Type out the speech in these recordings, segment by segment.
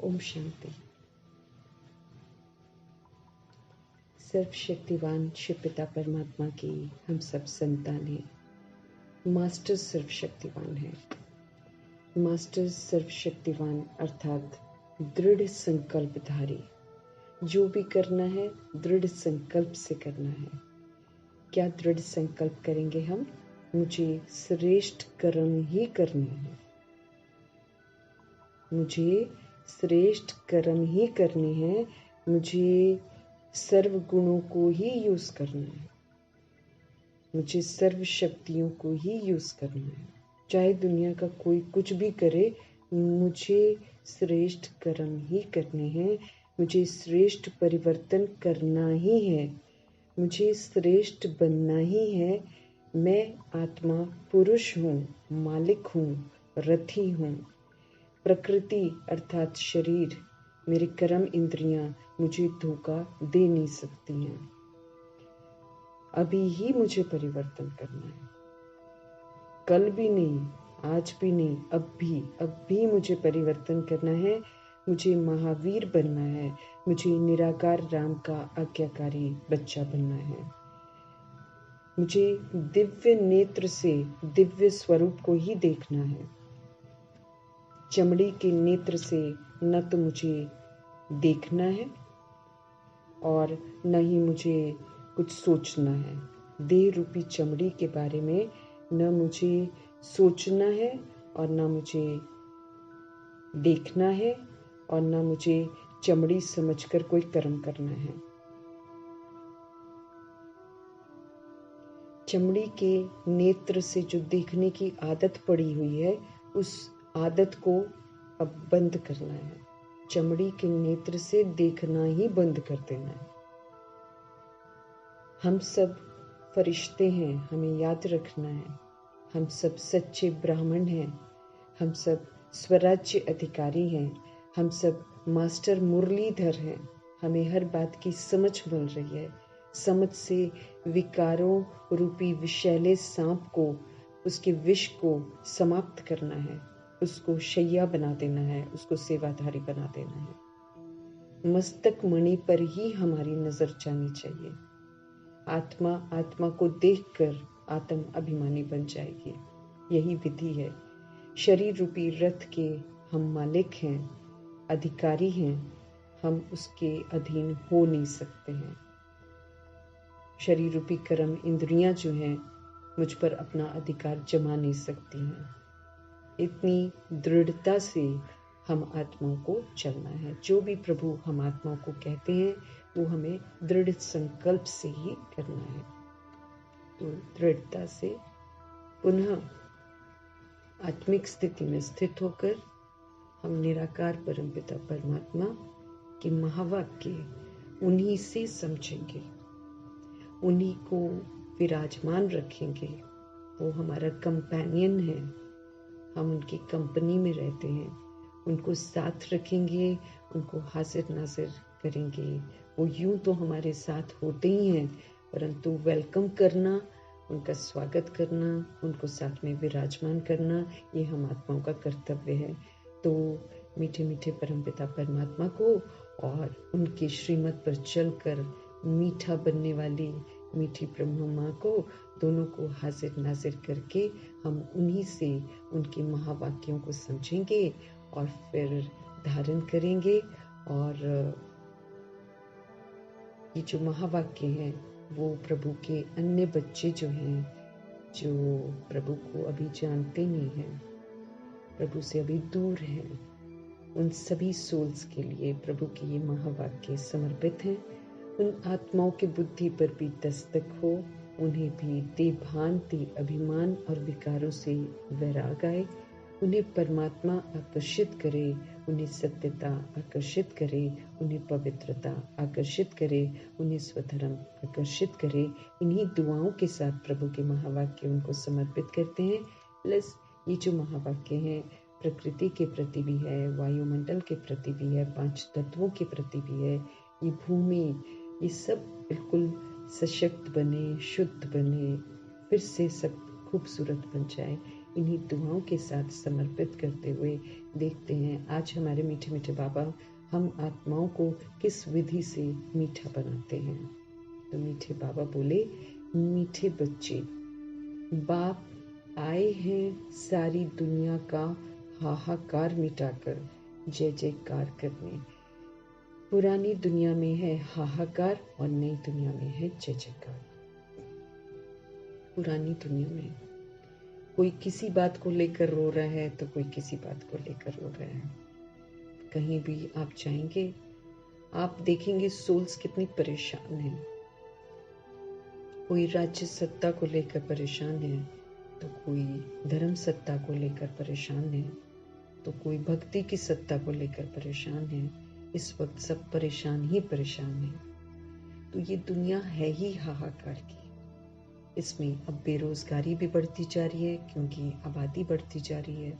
ओम शांति। सर्वशक्तिवान शिव पिता परमात्मा की हम सब संतान हैं। मास्टर सर्वशक्तिवान है। मास्टर सर्वशक्तिवान अर्थात दृढ़ संकल्पधारी। जो भी करना है दृढ़ संकल्प से करना है। क्या दृढ़ संकल्प करेंगे हम? मुझे श्रेष्ठ कर्म ही करने हैं। मुझे श्रेष्ठ कर्म ही करने हैं। मुझे सर्व गुणों को ही यूज करना है। मुझे सर्व शक्तियों को ही यूज करना है। चाहे दुनिया का कोई कुछ भी करे, मुझे श्रेष्ठ कर्म ही करने हैं। मुझे श्रेष्ठ परिवर्तन करना ही है। मुझे श्रेष्ठ बनना ही है। मैं आत्मा पुरुष हूँ, मालिक हूँ, रथी हूँ। प्रकृति अर्थात शरीर, मेरे कर्म इंद्रियां मुझे धोखा दे नहीं सकती हैं। अभी ही मुझे परिवर्तन करना है। कल भी नहीं, आज भी नहीं, अब भी मुझे परिवर्तन करना है। मुझे महावीर बनना है। मुझे निराकार राम का आज्ञाकारी बच्चा बनना है। मुझे दिव्य नेत्र से दिव्य स्वरूप को ही देखना है। चमड़ी के नेत्र से न तो मुझे देखना है और न ही मुझे कुछ सोचना है। देह रूपी चमड़ी के बारे में न मुझे सोचना है और न मुझे देखना है और न मुझे चमड़ी समझकर कोई कर्म करना है। चमड़ी के नेत्र से जो देखने की आदत पड़ी हुई है, उस आदत को अब बंद करना है। चमड़ी के नेत्र से देखना ही बंद कर देना है। हम सब फरिश्ते हैं, हमें याद रखना है। हम सब सच्चे ब्राह्मण हैं। हम सब स्वराज्य अधिकारी हैं। हम सब मास्टर मुरलीधर हैं। हमें हर बात की समझ मिल रही है। समझ से विकारों रूपी विषैले सांप को, उसके विष को समाप्त करना है। उसको शैया बना देना है। उसको सेवाधारी बना देना है। मस्तक मणि पर ही हमारी नजर जानी चाहिए। आत्मा आत्मा को देखकर आत्म अभिमानी बन जाएगी। यही विधि है। शरीर रूपी रथ के हम मालिक हैं, अधिकारी हैं। हम उसके अधीन हो नहीं सकते हैं। शरीर रूपी कर्म इंद्रियां जो हैं, मुझ पर अपना अधिकार जमा नहीं सकती हैं। इतनी दृढ़ता से हम आत्माओं को चलना है। जो भी प्रभु हम आत्माओं को कहते हैं, वो हमें दृढ़ संकल्प से ही करना है। तो दृढ़ता से पुनः आत्मिक स्थिति में स्थित होकर हम निराकार परमपिता परमात्मा के महावाक्य उन्हीं से समझेंगे, उन्हीं को विराजमान रखेंगे। वो हमारा कंपेनियन है। हम उनकी कंपनी में रहते हैं। उनको साथ रखेंगे, उनको हाजिर नाजिर करेंगे। वो यूं तो हमारे साथ होते ही हैं, परंतु वेलकम करना, उनका स्वागत करना, उनको साथ में विराजमान करना, ये हम आत्माओं का कर्तव्य है। तो मीठे मीठे परमपिता परमात्मा को और उनके श्रीमत पर चलकर मीठा बनने वाली मीठी ब्रह्मा माँ को, दोनों को हाजिर नाजिर करके हम उन्हीं से उनके महावाक्यों को समझेंगे और फिर धारण करेंगे। और ये जो महावाक्य हैं, वो प्रभु के अन्य बच्चे जो हैं, जो प्रभु को अभी जानते नहीं हैं, प्रभु से अभी दूर हैं, उन सभी सोल्स के लिए प्रभु के ये महावाक्य समर्पित हैं। उन आत्माओं की बुद्धि पर भी दस्तक हो, उन्हें भी देभांति अभिमान और विकारों से वैराग आए। उन्हें परमात्मा आकर्षित करे, उन्हें सत्यता आकर्षित करे, उन्हें पवित्रता आकर्षित करे, उन्हें स्वधर्म आकर्षित करे। इन्हीं दुआओं के साथ प्रभु के महावाक्य उनको समर्पित करते हैं। प्लस ये जो महावाक्य हैं, प्रकृति के प्रति भी है, वायुमंडल के प्रति भी है, 5 तत्वों के प्रति भी है। ये भूमि, ये सब बिल्कुल सशक्त बने, शुद्ध बने, फिर से सब खूबसूरत बन जाए। इन्हीं दुआओं के साथ समर्पित करते हुए देखते हैं आज हमारे मीठे मीठे बाबा हम आत्माओं को किस विधि से मीठा बनाते हैं। तो मीठे बाबा बोले, मीठे बच्चे, बाप आए हैं सारी दुनिया का हाहाकार मिटाकर जय जयकार करने। पुरानी दुनिया में है हाहाकार और नई दुनिया में है जय जयकार। पुरानी दुनिया में कोई किसी बात को लेकर रो रहा है तो कोई किसी बात को लेकर रो रहा है। कहीं भी आप जाएंगे आप देखेंगे सोल्स कितनी परेशान हैं। कोई राज्य सत्ता को लेकर परेशान है तो कोई धर्म सत्ता को लेकर परेशान है तो कोई भक्ति की सत्ता को लेकर परेशान है। इस वक्त सब परेशान ही परेशान है। तो ये दुनिया है ही हाहाकार की। इसमें अब बेरोजगारी भी बढ़ती जा रही है क्योंकि आबादी बढ़ती जा रही है।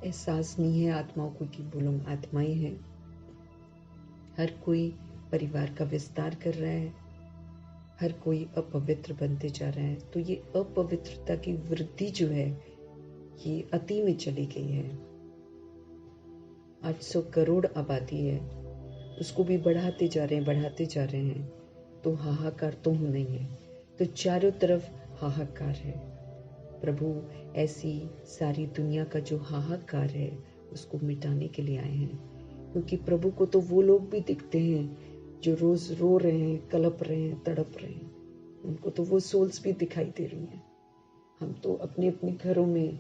एहसास नहीं है आत्माओं को कि वो लोग आत्माएं हैं। हर कोई परिवार का विस्तार कर रहा है, हर कोई अपवित्र बनते जा रहा है। तो ये अपवित्रता की वृद्धि जो है ये अति में चली गई है। 800 करोड़ आबादी है, उसको भी बढ़ाते जा रहे हैं। तो हाहाकार तो होना ही है। तो चारों तरफ हाहाकार है। प्रभु ऐसी सारी दुनिया का जो हाहाकार है उसको मिटाने के लिए आए हैं। क्योंकि प्रभु को तो वो लोग भी दिखते हैं जो रोज रो रहे हैं, कलप रहे हैं, तड़प रहे हैं। उनको तो वो सोल्स भी दिखाई दे रही हैं। हम तो अपने अपने घरों में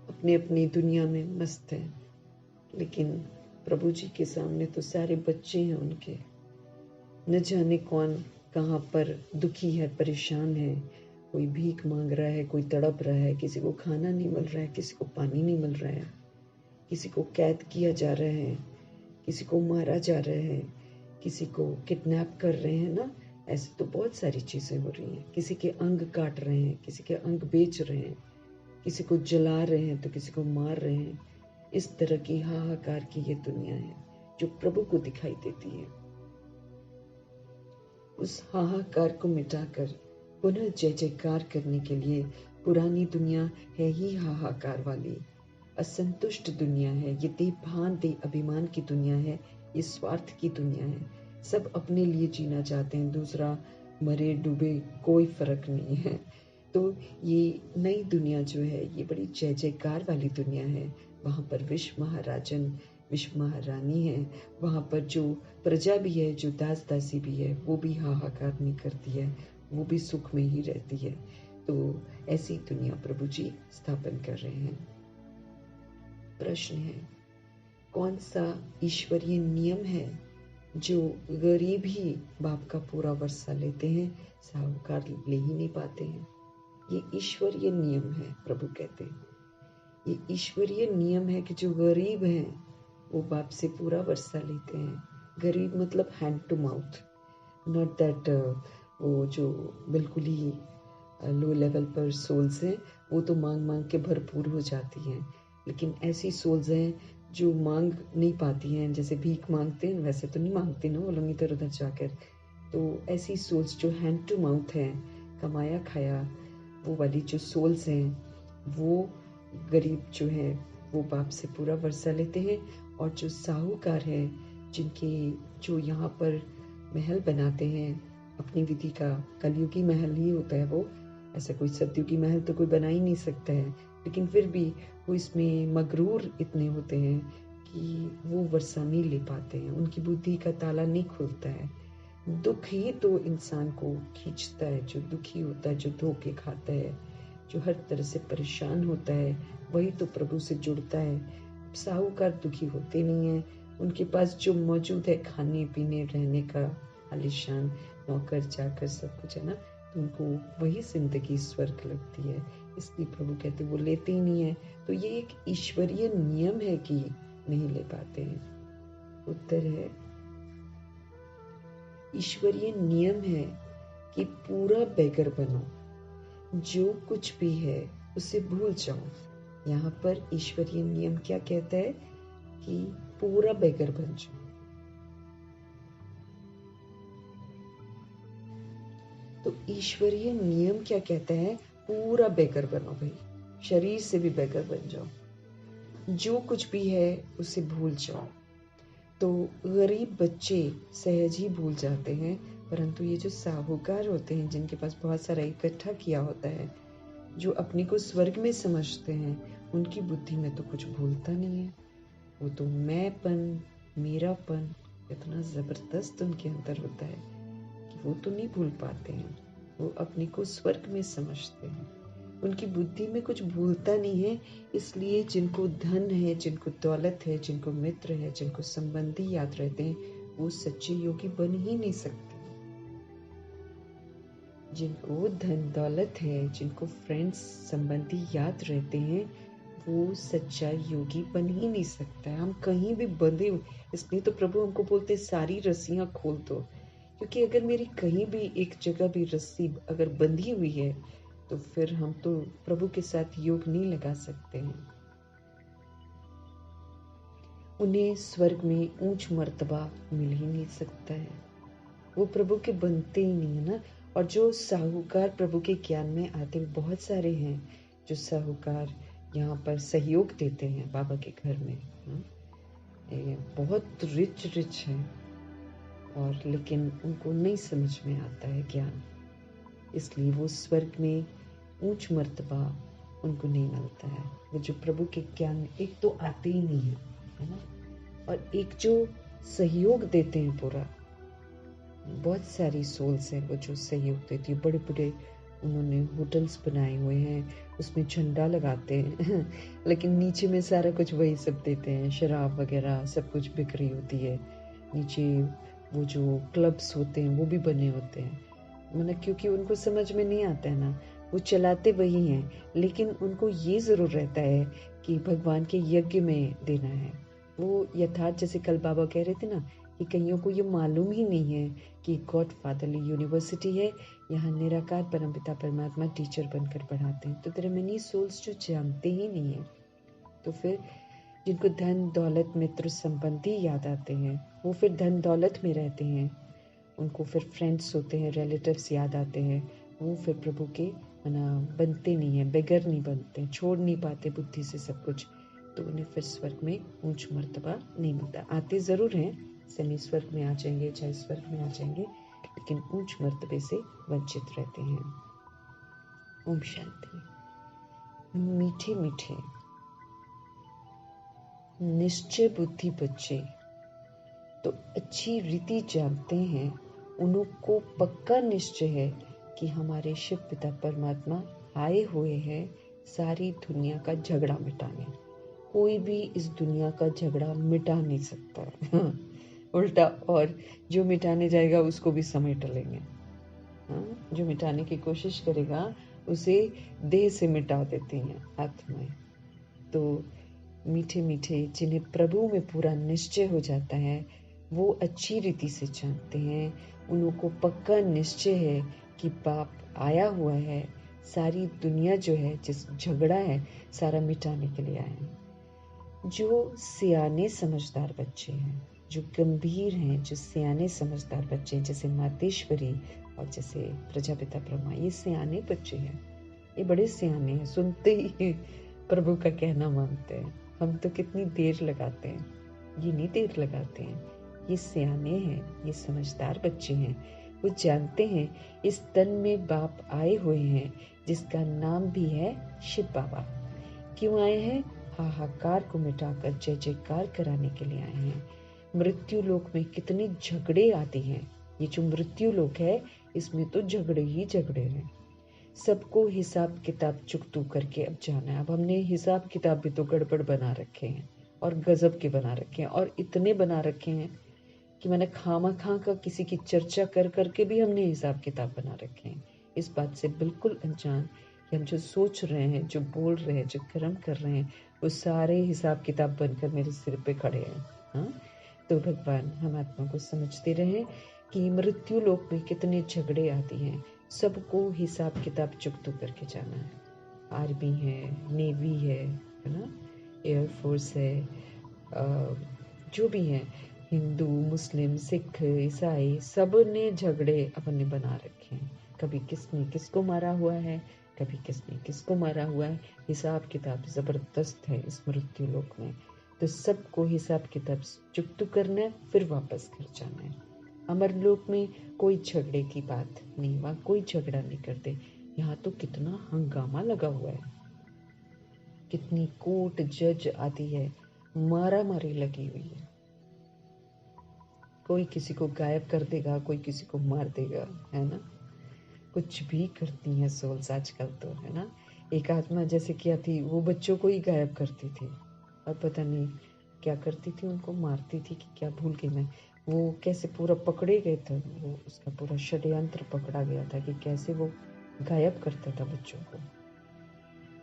अपने अपनी दुनिया में मस्त हैं, लेकिन प्रभु जी के सामने तो सारे बच्चे हैं उनके। न जाने कौन कहाँ पर दुखी है, परेशान है। कोई भीख मांग रहा है, कोई तड़प रहा है, किसी को खाना नहीं मिल रहा है, किसी को पानी नहीं मिल रहा है, किसी को कैद किया जा रहा है, किसी को मारा जा रहा है, किसी को किडनैप कर रहे हैं ना। ऐसे तो बहुत सारी चीजें हो रही हैं। किसी के अंग काट रहे हैं, किसी के अंग बेच रहे हैं, किसी को जला रहे हैं तो किसी को मार रहे हैं। इस तरह की हाहाकार की ये दुनिया है जो प्रभु को दिखाई देती है। उस हाहाकार को मिटाकर पुनः जय जयकार करने के लिए पुरानी दुनिया है ही हाहाकार वाली, असंतुष्ट दुनिया है। ये देहभान दे अभिमान की दुनिया है, ये स्वार्थ की दुनिया है। सब अपने लिए जीना चाहते हैं, दूसरा मरे डूबे कोई फर्क नहीं है। तो ये नई दुनिया जो है ये बड़ी जय जयकार वाली दुनिया है। वहां पर विश्व महाराजन विश्व महारानी है। वहां पर जो प्रजा भी है, जो दास दासी भी है, वो भी हाहाकार नहीं करती है, वो भी सुख में ही रहती है। तो ऐसी दुनिया प्रभु जी स्थापन कर रहे हैं। प्रश्न है, कौन सा ईश्वरीय नियम है जो गरीब ही बाप का पूरा वर्षा लेते हैं, साहूकार ले ही नहीं पाते हैं? ये ईश्वरीय नियम है। प्रभु कहते हैं ये ईश्वरीय नियम है कि जो गरीब हैं वो बाप से पूरा वर्षा लेते हैं। गरीब मतलब hand to mouth, not that वो जो बिल्कुल ही लो लेवल पर सोल्स हैं वो तो मांग मांग के भरपूर हो जाती हैं। लेकिन ऐसी सोल्स हैं जो मांग नहीं पाती हैं, जैसे भीख मांगते हैं वैसे तो नहीं मांगते ना वो लोग इधर उधर जाकर। तो ऐसी सोल्स जो हैंड टू माउथ हैं, कमाया खाया, वो वाली जो सोल्स हैं वो गरीब जो है वो बाप से पूरा वर्षा लेते हैं। और जो साहूकार है जिनके जो यहाँ पर महल बनाते हैं अपनी विधि का, कलयुगी महल ही होता है वो, ऐसा कोई सतयुगी महल तो कोई बना ही नहीं सकता है। लेकिन फिर भी वो इसमें मगरूर इतने होते हैं कि वो वर्षा नहीं ले पाते हैं, उनकी बुद्धि का ताला नहीं खुलता है। दुख ही तो इंसान को खींचता है। जो दुखी होता है, जो धोखे खाता है, जो हर तरह से परेशान होता है, वही तो प्रभु से जुड़ता है। साहूकार दुखी होते नहीं है, उनके पास जो मौजूद है खाने पीने रहने का आलीशान नौकर चाकर सब कुछ है ना, तो उनको वही जिंदगी स्वर्ग लगती है। इसलिए प्रभु कहते वो लेते ही नहीं है। तो ये एक ईश्वरीय नियम है कि नहीं ले पाते हैं। उत्तर है ईश्वरीय नियम है कि पूरा बेगर बनो, जो कुछ भी है उसे भूल जाओ। यहाँ पर ईश्वरीय नियम क्या कहता है कि पूरा बेगर बन जाओ। तो ईश्वरीय नियम क्या कहता है? पूरा बेगर बनो भाई, शरीर से भी बेगर बन जाओ, जो कुछ भी है उसे भूल जाओ। तो गरीब बच्चे सहज ही भूल जाते हैं, परंतु ये जो साहूकार होते हैं, जिनके पास बहुत सारा इकट्ठा किया होता है, जो अपने को स्वर्ग में समझते हैं, उनकी बुद्धि में तो कुछ भूलता नहीं है। वो तो मैंपन, मेरापन इतना ज़बरदस्त उनके अंदर होता है कि वो तो नहीं भूल पाते हैं। वो अपने को स्वर्ग में समझते हैं, उनकी बुद्धि में कुछ भूलता नहीं है। इसलिए जिनको धन है, जिनको दौलत है, जिनको मित्र है, जिनको संबंधी याद रहते हैं, वो सच्चे योगी बन ही नहीं सकते। जिनको धन दौलत है, जिनको फ्रेंड्स संबंधी याद रहते हैं, वो सच्चा योगी बन ही नहीं सकता है। हम कहीं भी बंधे हो, इसलिए तो प्रभु हमको बोलते सारी रस्सियां खोल दो, क्योंकि अगर मेरी कहीं भी एक जगह भी रस्सी अगर बंधी हुई है, तो फिर हम तो प्रभु के साथ योग नहीं लगा सकते हैं। उन्हें स्वर्ग में ऊंच मर्तबा मिल ही नहीं सकता है, वो प्रभु के बनते ही नहीं है ना। और जो साहूकार प्रभु के ज्ञान में आते हैं, बहुत सारे हैं जो साहूकार यहाँ पर सहयोग देते हैं बाबा के घर में। ये बहुत रिच हैं, और लेकिन उनको नहीं समझ में आता है ज्ञान, इसलिए वो स्वर्ग में ऊंच मर्तबा उनको नहीं मिलता है। वो जो प्रभु के ज्ञान एक तो आते ही नहीं है ना, और एक जो सहयोग देते हैं पूरा, बहुत सारी सोल्स हैं वो जो सहयोग देती है। बड़े बड़े उन्होंने होटल्स बनाए हुए हैं, उसमें झंडा लगाते हैं लेकिन नीचे में सारा कुछ वही सब देते हैं, शराब वगैरह सब कुछ बिक्री होती है नीचे। वो जो क्लब्स होते हैं वो भी बने होते हैं, मतलब क्योंकि उनको समझ में नहीं आता है ना, वो चलाते वही हैं, लेकिन उनको ये ज़रूर रहता है कि भगवान के यज्ञ में देना है। वो यथार्थ, जैसे कल बाबा कह रहे थे ना, कि कईयों को ये मालूम ही नहीं है कि गॉड फादरली यूनिवर्सिटी है, यहाँ निराकार परमपिता परमात्मा टीचर बनकर पढ़ाते हैं। तो तेरे मनी सोल्स जो जानते ही नहीं है, तो फिर जिनको धन दौलत मित्र संबंधी याद आते हैं, वो फिर धन दौलत में रहते हैं, उनको फिर फ्रेंड्स होते हैं, रिलेटिव्स याद आते हैं, वो फिर प्रभु के मना बनते नहीं हैं, बेगर नहीं बनते, छोड़ नहीं पाते बुद्धि से सब कुछ, तो उन्हें फिर स्वर्ग में ऊंच मर्तबा नहीं मिलता। आते ज़रूर हैं, सेमी स्वर्ग में आ जाएंगे, चाहे स्वर्ग में आ जाएंगे, लेकिन ऊंच मर्तबे से वंचित रहते हैं। ओम शांति। मीठे मीठे निश्चय बुद्धि बच्चे तो अच्छी रीति जानते हैं, उनको पक्का निश्चय है कि हमारे शिव पिता परमात्मा आए हुए हैं सारी दुनिया का झगड़ा मिटाने। कोई भी इस दुनिया का झगड़ा मिटा नहीं सकता है उल्टा, और जो मिटाने जाएगा उसको भी समेट लेंगे। जो मिटाने की कोशिश करेगा उसे देह से मिटा देती हैं आत्माएं। तो मीठे मीठे जिन्हें प्रभु में पूरा निश्चय हो जाता है, वो अच्छी रीति से जानते हैं, उनको पक्का निश्चय है कि बाप आया हुआ है, सारी दुनिया जो है जिस झगड़ा है सारा मिटाने के लिए आए हैं। जो सियाने समझदार बच्चे हैं, जो गंभीर हैं, जो सियाने समझदार बच्चे हैं, जैसे मातेश्वरी और जैसे प्रजापिता ब्रह्मा, ये सियाने बच्चे हैं, ये बड़े सियाने हैं, सुनते ही प्रभु का कहना मानते हैं। हम तो कितनी देर लगाते हैं, ये नहीं देर लगाते हैं। ये सियाने हैं, ये समझदार बच्चे हैं, वो जानते हैं इस तन में बाप आए हुए हैं, जिसका नाम भी है शिव बाबा। क्यों आए हैं? हाहाकार को मिटाकर जय जयकार कराने के लिए आए हैं। मृत्यु लोक में कितने झगड़े आते हैं, ये जो मृत्यु लोक है इसमें तो झगड़े ही झगड़े हैं। सबको हिसाब किताब चुकतू करके अब जाना है। अब हमने हिसाब किताब भी तो गड़बड़ बना रखे हैं, और गजब के बना रखे हैं, और इतने बना रखे हैं कि मैंने खामा खां का किसी की चर्चा कर करके भी हमने हिसाब किताब बना रखे हैं, इस बात से बिल्कुल अनजान कि हम जो सोच रहे हैं, जो बोल रहे हैं, जो कर्म कर रहे हैं, वो सारे हिसाब किताब बनकर मेरे सिर पे खड़े हैं। हाँ, तो भगवान हम आत्मा को समझते रहें कि मृत्यु लोक में कितने झगड़े आती हैं, सबको हिसाब किताब चुकतू करके जाना है। आर्मी है, नेवी है ना, एयरफोर्स है, जो भी है, हिंदू मुस्लिम सिख ईसाई, सब ने झगड़े अपन ने बना रखे हैं। कभी किसने किसको मारा हुआ है, कभी किसने किसको मारा हुआ है। हिसाब किताब ज़बरदस्त है इस मृत्यु लोक में। तो सबको हिसाब किताब चुकतू करना है, फिर वापस घर जाना है। अमर लोक में कोई झगड़े की बात नहीं, वहाँ कोई झगड़ा नहीं करते। यहाँ तो कितना हंगामा लगा हुआ है, कितनी कोर्ट जज आती है, मारा मारी लगी हुई है। कोई किसी को गायब कर देगा, कोई किसी को मार देगा, है ना। कुछ भी करती हैं सोल्स आजकल तो, है ना। एक आत्मा जैसे क्या थी, वो बच्चों को ही गायब करती थी और पता नहीं क्या करती थी, उनको मारती थी कि क्या, भूल गई मैं। वो कैसे पूरा पकड़े गए थे, वो उसका पूरा षड्यंत्र पकड़ा गया था कि कैसे वो गायब करता था बच्चों को।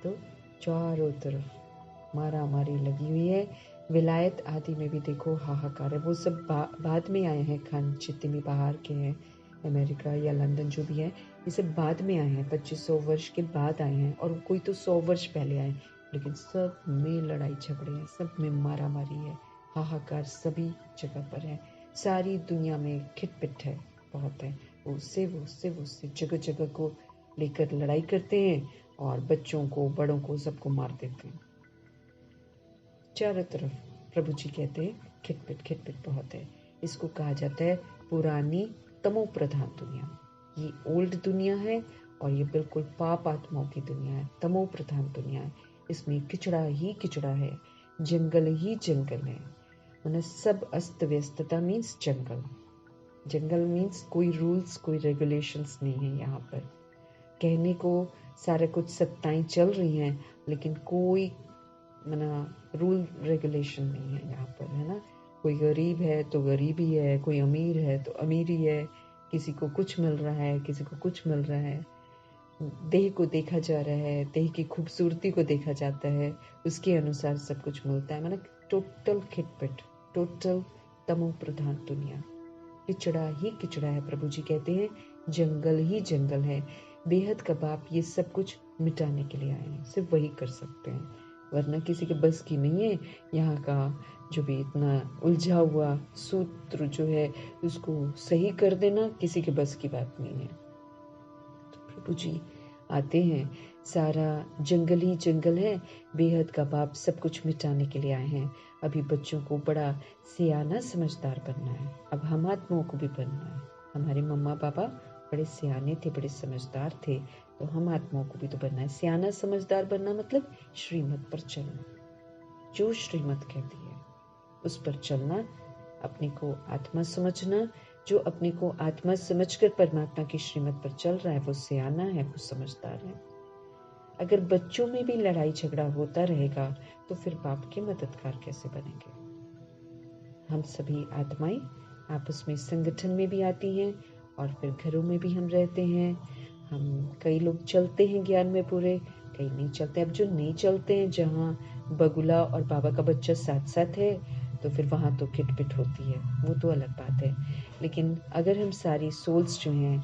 तो चारों तरफ मारा मारी लगी हुई है। विलायत आदि में भी देखो हाहाकार है। वो सब बाद में आए हैं, खान जितने भी बाहर के हैं, अमेरिका या लंदन जो भी है, ये सब बाद में आए हैं, 2500 वर्ष के बाद आए हैं, और कोई तो 100 वर्ष पहले आए। लेकिन सब में लड़ाई झगड़े हैं, सब में मारा मारी है, हाहाकार सभी जगह पर है। सारी दुनिया में खिटपिट है, बहुत है। उससे जगह जगह को लेकर लड़ाई करते हैं और बच्चों को, बड़ों को, सबको मार देते हैं। चारों तरफ प्रभु जी कहते हैं खिटपिट बहुत है। इसको कहा जाता है पुरानी तमो प्रधान दुनिया। ये ओल्ड दुनिया है और ये बिल्कुल पाप आत्माओं की दुनिया है, तमो प्रधान दुनिया है। इसमें किचड़ा ही किचड़ा है, जंगल ही जंगल है। मतलब सब अस्त व्यस्तता मीन्स जंगल। जंगल मीन्स कोई रूल्स, कोई रेगुलेशंस नहीं है यहाँ पर। कहने को सारा कुछ सत्ताएं चल रही हैं, लेकिन कोई रूल रेगुलेशन नहीं है यहाँ पर, है ना। कोई गरीब है तो गरीब ही है, कोई अमीर है तो अमीर ही है। किसी को कुछ मिल रहा है, किसी को कुछ मिल रहा है। देह को देखा जा रहा है, देह की खूबसूरती को देखा जाता है, उसके अनुसार सब कुछ मिलता है। मतलब टोटल खिटपिट, टोटल तमो प्रधान दुनिया, किचड़ा ही किचड़ा है। प्रभु जी कहते हैं जंगल ही जंगल है। बेहद का बाप ये सब कुछ मिटाने के लिए आए हैं, सिर्फ वही कर सकते हैं, वरना किसी के बस की नहीं है। यहाँ का जो भी इतना उलझा हुआ सूत्र जो है, उसको सही कर देना किसी के बस की बात नहीं है। तो प्रभु जी आते हैं, सारा जंगल ही जंगल है, बेहद का बाप सब कुछ मिटाने के लिए आए हैं। अभी बच्चों को बड़ा सियाना समझदार बनना है, अब हम आत्माओं को भी बनना है। हमारे मम्मा पापा बड़े सियाने थे, बड़े समझदार थे, तो हम आत्माओं को भी तो बनना है। सियाना समझदार बनना मतलब श्रीमत पर चलना, जो श्रीमत कहती है उस पर चलना, अपने को आत्मा समझना। जो अपने को आत्मा समझकर परमात्मा की श्रीमत पर चल रहा है, वो सियाना है, वो समझदार है। अगर बच्चों में भी लड़ाई झगड़ा होता रहेगा तो फिर बाप के मददगार कैसे बनेंगे। हम सभी आत्माएं आपस में संगठन में भी आती हैं और फिर घरों में भी हम रहते हैं। हम कई लोग चलते हैं ज्ञान में पूरे, कई नहीं चलते। अब जो नहीं चलते हैं, जहाँ बगुला और बाबा का बच्चा साथ साथ है, तो फिर वहाँ तो खिटपिट होती है, वो तो अलग बात है। लेकिन अगर हम सारी सोल्स जो हैं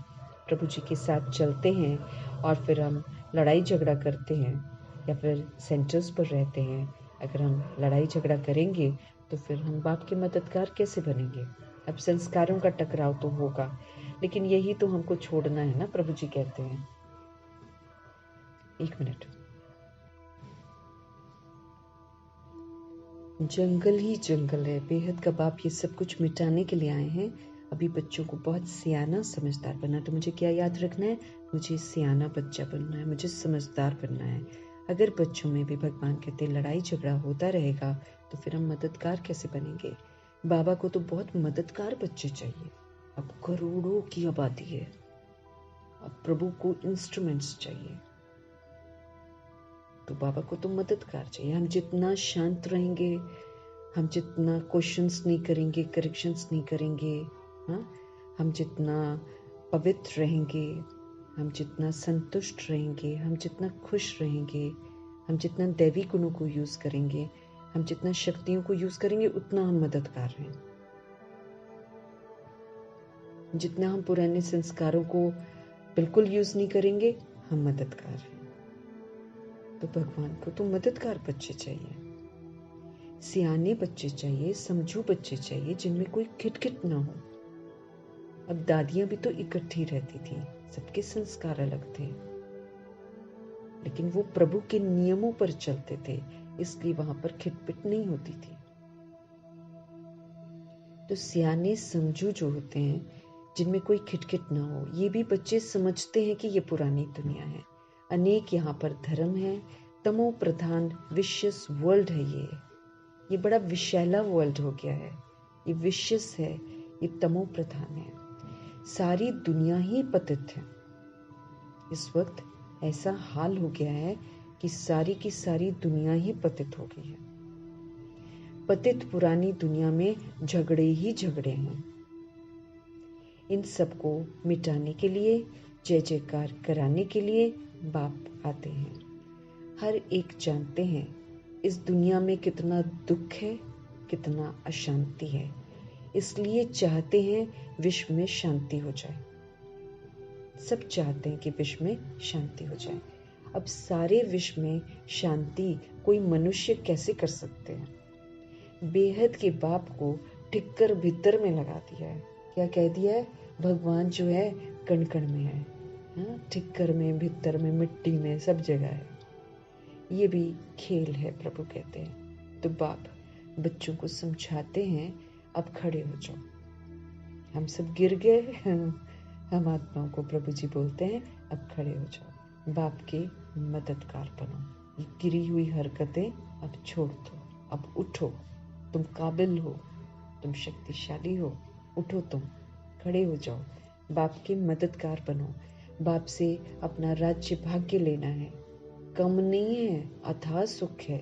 प्रभु जी के साथ चलते हैं और फिर हम लड़ाई झगड़ा करते हैं या फिर सेंटर्स पर रहते हैं, अगर हम लड़ाई झगड़ा करेंगे तो फिर हम बाप के मददगार कैसे बनेंगे। अब संस्कारों का टकराव तो होगा, लेकिन यही तो हमको छोड़ना है ना, प्रभु जी कहते हैं। एक मिनट। जंगल ही जंगल है, बेहद का बाप ये सब कुछ मिटाने के लिए आए हैं। अभी बच्चों को बहुत सियाना समझदार बनना। तो मुझे क्या याद रखना है, मुझे सियाना बच्चा बनना है, मुझे समझदार बनना है। अगर बच्चों में भी भगवान कहते लड़ाई झगड़ा होता रहेगा तो फिर हम मददगार कैसे बनेंगे। बाबा को तो बहुत मददगार बच्चे चाहिए। अब करोड़ों की आबादी है, अब प्रभु को इंस्ट्रूमेंट्स चाहिए, तो बाबा को तो मददगार चाहिए। हम जितना शांत रहेंगे, हम जितना क्वेश्चंस नहीं करेंगे, करेक्शंस नहीं करेंगे, हाँ, हम जितना पवित्र रहेंगे, हम जितना संतुष्ट रहेंगे, हम जितना खुश रहेंगे, हम जितना दैवी गुणों को यूज करेंगे, हम जितना शक्तियों को यूज करेंगे, उतना हम मददगार हैं। जितना हम पुराने संस्कारों को बिल्कुल यूज नहीं करेंगे, हम मददगार हैं। तो भगवान को तो मददगार बच्चे चाहिए, सियाने बच्चे चाहिए, समझू बच्चे चाहिए, जिनमें कोई खिटखिट ना हो। अब दादियां भी तो इकट्ठी रहती थी, सबके संस्कार अलग थे, लेकिन वो प्रभु के नियमों पर चलते थे, इसलिए वहां पर खिटपिट नहीं होती थी। तो सियाने समझू जो होते हैं, जिनमें कोई खिटखिट ना हो, ये भी बच्चे समझते हैं कि ये पुरानी दुनिया है, अनेक यहाँ पर धर्म है, तमो प्रधान विशियस वर्ल्ड है। ये बड़ा विशैला वर्ल्ड हो गया है, ये विशियस है, ये तमो प्रधान है, सारी दुनिया ही पतित है। इस वक्त ऐसा हाल हो गया है कि सारी की सारी दुनिया ही पतित हो गई है। पतित पुरानी दुनिया में झगड़े ही झगड़े हैं। इन सबको मिटाने के लिए, जय जयकार कराने के लिए बाप आते हैं। हर एक जानते हैं इस दुनिया में कितना दुख है, कितना अशांति है, इसलिए चाहते हैं विश्व में शांति हो जाए। सब चाहते हैं कि विश्व में शांति हो जाए। अब सारे विश्व में शांति कोई मनुष्य कैसे कर सकते हैं? बेहद के बाप को ठिक्कर भीतर में लगा दिया है। क्या कह दिया है? भगवान जो है कण कण में है, ठिक्कर में, भीतर में, मिट्टी में, सब जगह है। ये भी खेल है, प्रभु कहते हैं। तो बाप बच्चों को समझाते हैं, अब खड़े हो जाओ। हम सब गिर गए, हम आत्माओं को प्रभु जी बोलते हैं, अब खड़े हो जाओ, बाप के मददगार बनो। ये गिरी हुई हरकतें अब छोड़ दो, अब उठो, तुम काबिल हो, तुम शक्तिशाली हो, उठो, तुम खड़े हो जाओ, बाप के मददगार बनो। बाप से अपना राज्य भाग्य लेना है, कम नहीं है, अथाह सुख है।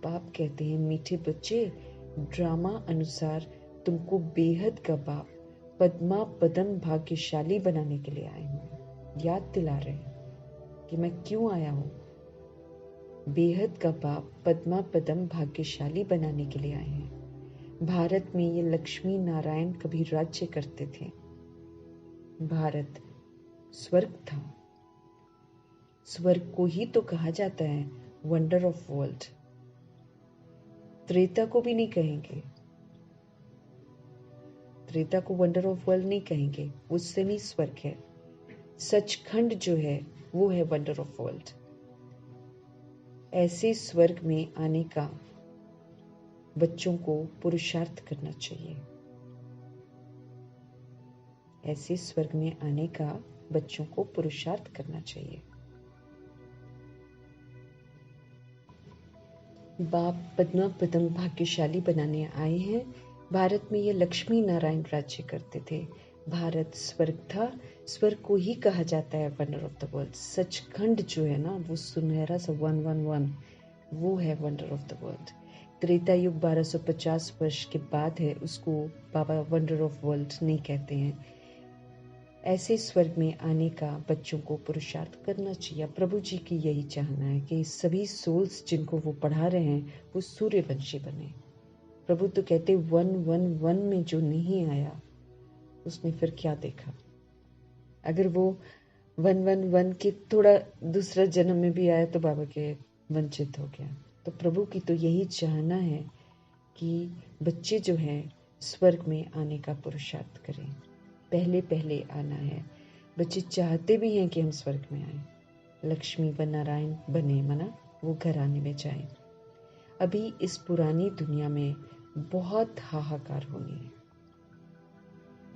बाप कहते हैं, मीठे बच्चे, ड्रामा अनुसार तुमको बेहद का बाप पद्मा पदम भाग्यशाली बनाने के लिए आए हूँ। याद दिला रहे हैं कि मैं क्यों आया हूँ। बेहद का बाप पद्मा पदम भाग्यशाली बनाने के लिए आए हैं। भारत में ये लक्ष्मी नारायण कभी राज्य करते थे। भारत स्वर्ग था। स्वर्ग को ही तो कहा जाता है वंडर ऑफ वर्ल्ड। त्रेता को भी नहीं कहेंगे, त्रेता को वंडर ऑफ वर्ल्ड नहीं कहेंगे, वो सेमी स्वर्ग है। सचखंड जो है वो है वंडर ऑफ वर्ल्ड। ऐसे स्वर्ग में आने का बच्चों को पुरुषार्थ करना चाहिए। ऐसे स्वर्ग में आने का बच्चों को पुरुषार्थ करना चाहिए। बाप पद्मा पदम भाग्यशाली बनाने आए हैं। भारत में ये लक्ष्मी नारायण राज्य करते थे। भारत स्वर्ग था, स्वर्ग को ही कहा जाता है wonder of the world. Sachkhand जो है ना, वो सुनहरा सा 111, वो है wonder of the world. Treta युग 1250 वर्ष के बाद है, उसको बाबा वंडर ऑफ वर्ल्ड नहीं कहते हैं। ऐसे स्वर्ग में आने का बच्चों को पुरुषार्थ करना चाहिए। प्रभु जी की यही चाहना है कि सभी सोल्स जिनको वो पढ़ा रहे हैं वो सूर्यवंशी बने। प्रभु तो कहते 111 में जो नहीं आया उसने फिर क्या देखा। अगर वो 111 के थोड़ा दूसरा जन्म में भी आया तो बाबा के वंचित हो गया। तो प्रभु की तो यही चाहना है कि बच्चे जो हैं स्वर्ग में आने का पुरुषार्थ करें। पहले पहले आना है। बच्चे चाहते भी हैं कि हम स्वर्ग में आए, लक्ष्मी व नारायण बने, मना वो घराने में जाएं। अभी इस पुरानी दुनिया में बहुत हाहाकार होनी है,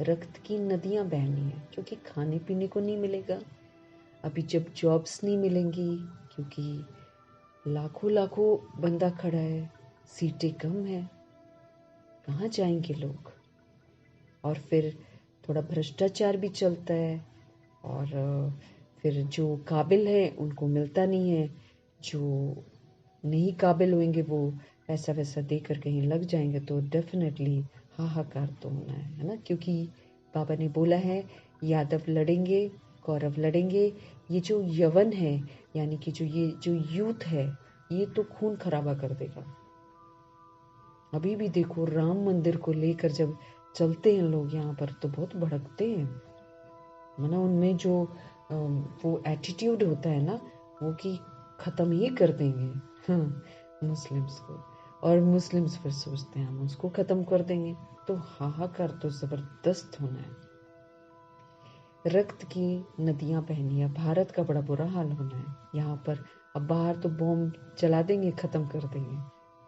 रक्त की नदियां बहनी है, क्योंकti खाने पीने को नहीं मिलेगा। अभी जब जॉब्स नहीं मिलेंगी, क्योंकि लाखों लाखों बंदा खड़ा है, सीटें कम है, कहाँ जाएंगे लोग। और फिर थोड़ा भ्रष्टाचार भी चलता है, और फिर जो काबिल है उनको मिलता नहीं है, जो नहीं काबिल होंगे वो ऐसा वैसा देकर कहीं लग जाएंगे। तो डेफिनेटली हाहाकार तो होना है ना, क्योंकि बाबा ने बोला है यादव लड़ेंगे, कौरव लड़ेंगे। ये जो यवन है, यानी कि ये जो यूथ है, ये तो खून खराबा कर देगा। अभी भी देखो राम मंदिर को लेकर जब चलते हैं लोग यहाँ पर तो बहुत भड़कते हैं, माना उनमें जो वो एटीट्यूड होता है ना, वो कि ख़त्म ही कर देंगे मुस्लिम्स को, और मुस्लिम्स फिर सोचते हैं हम उसको ख़त्म कर देंगे। तो हाहाकार तो ज़बरदस्त होना है। रक्त की नदियां बहनी है। भारत का बड़ा बुरा हाल होना है यहाँ पर। अब बाहर तो बॉम्ब चला देंगे, खत्म कर देंगे,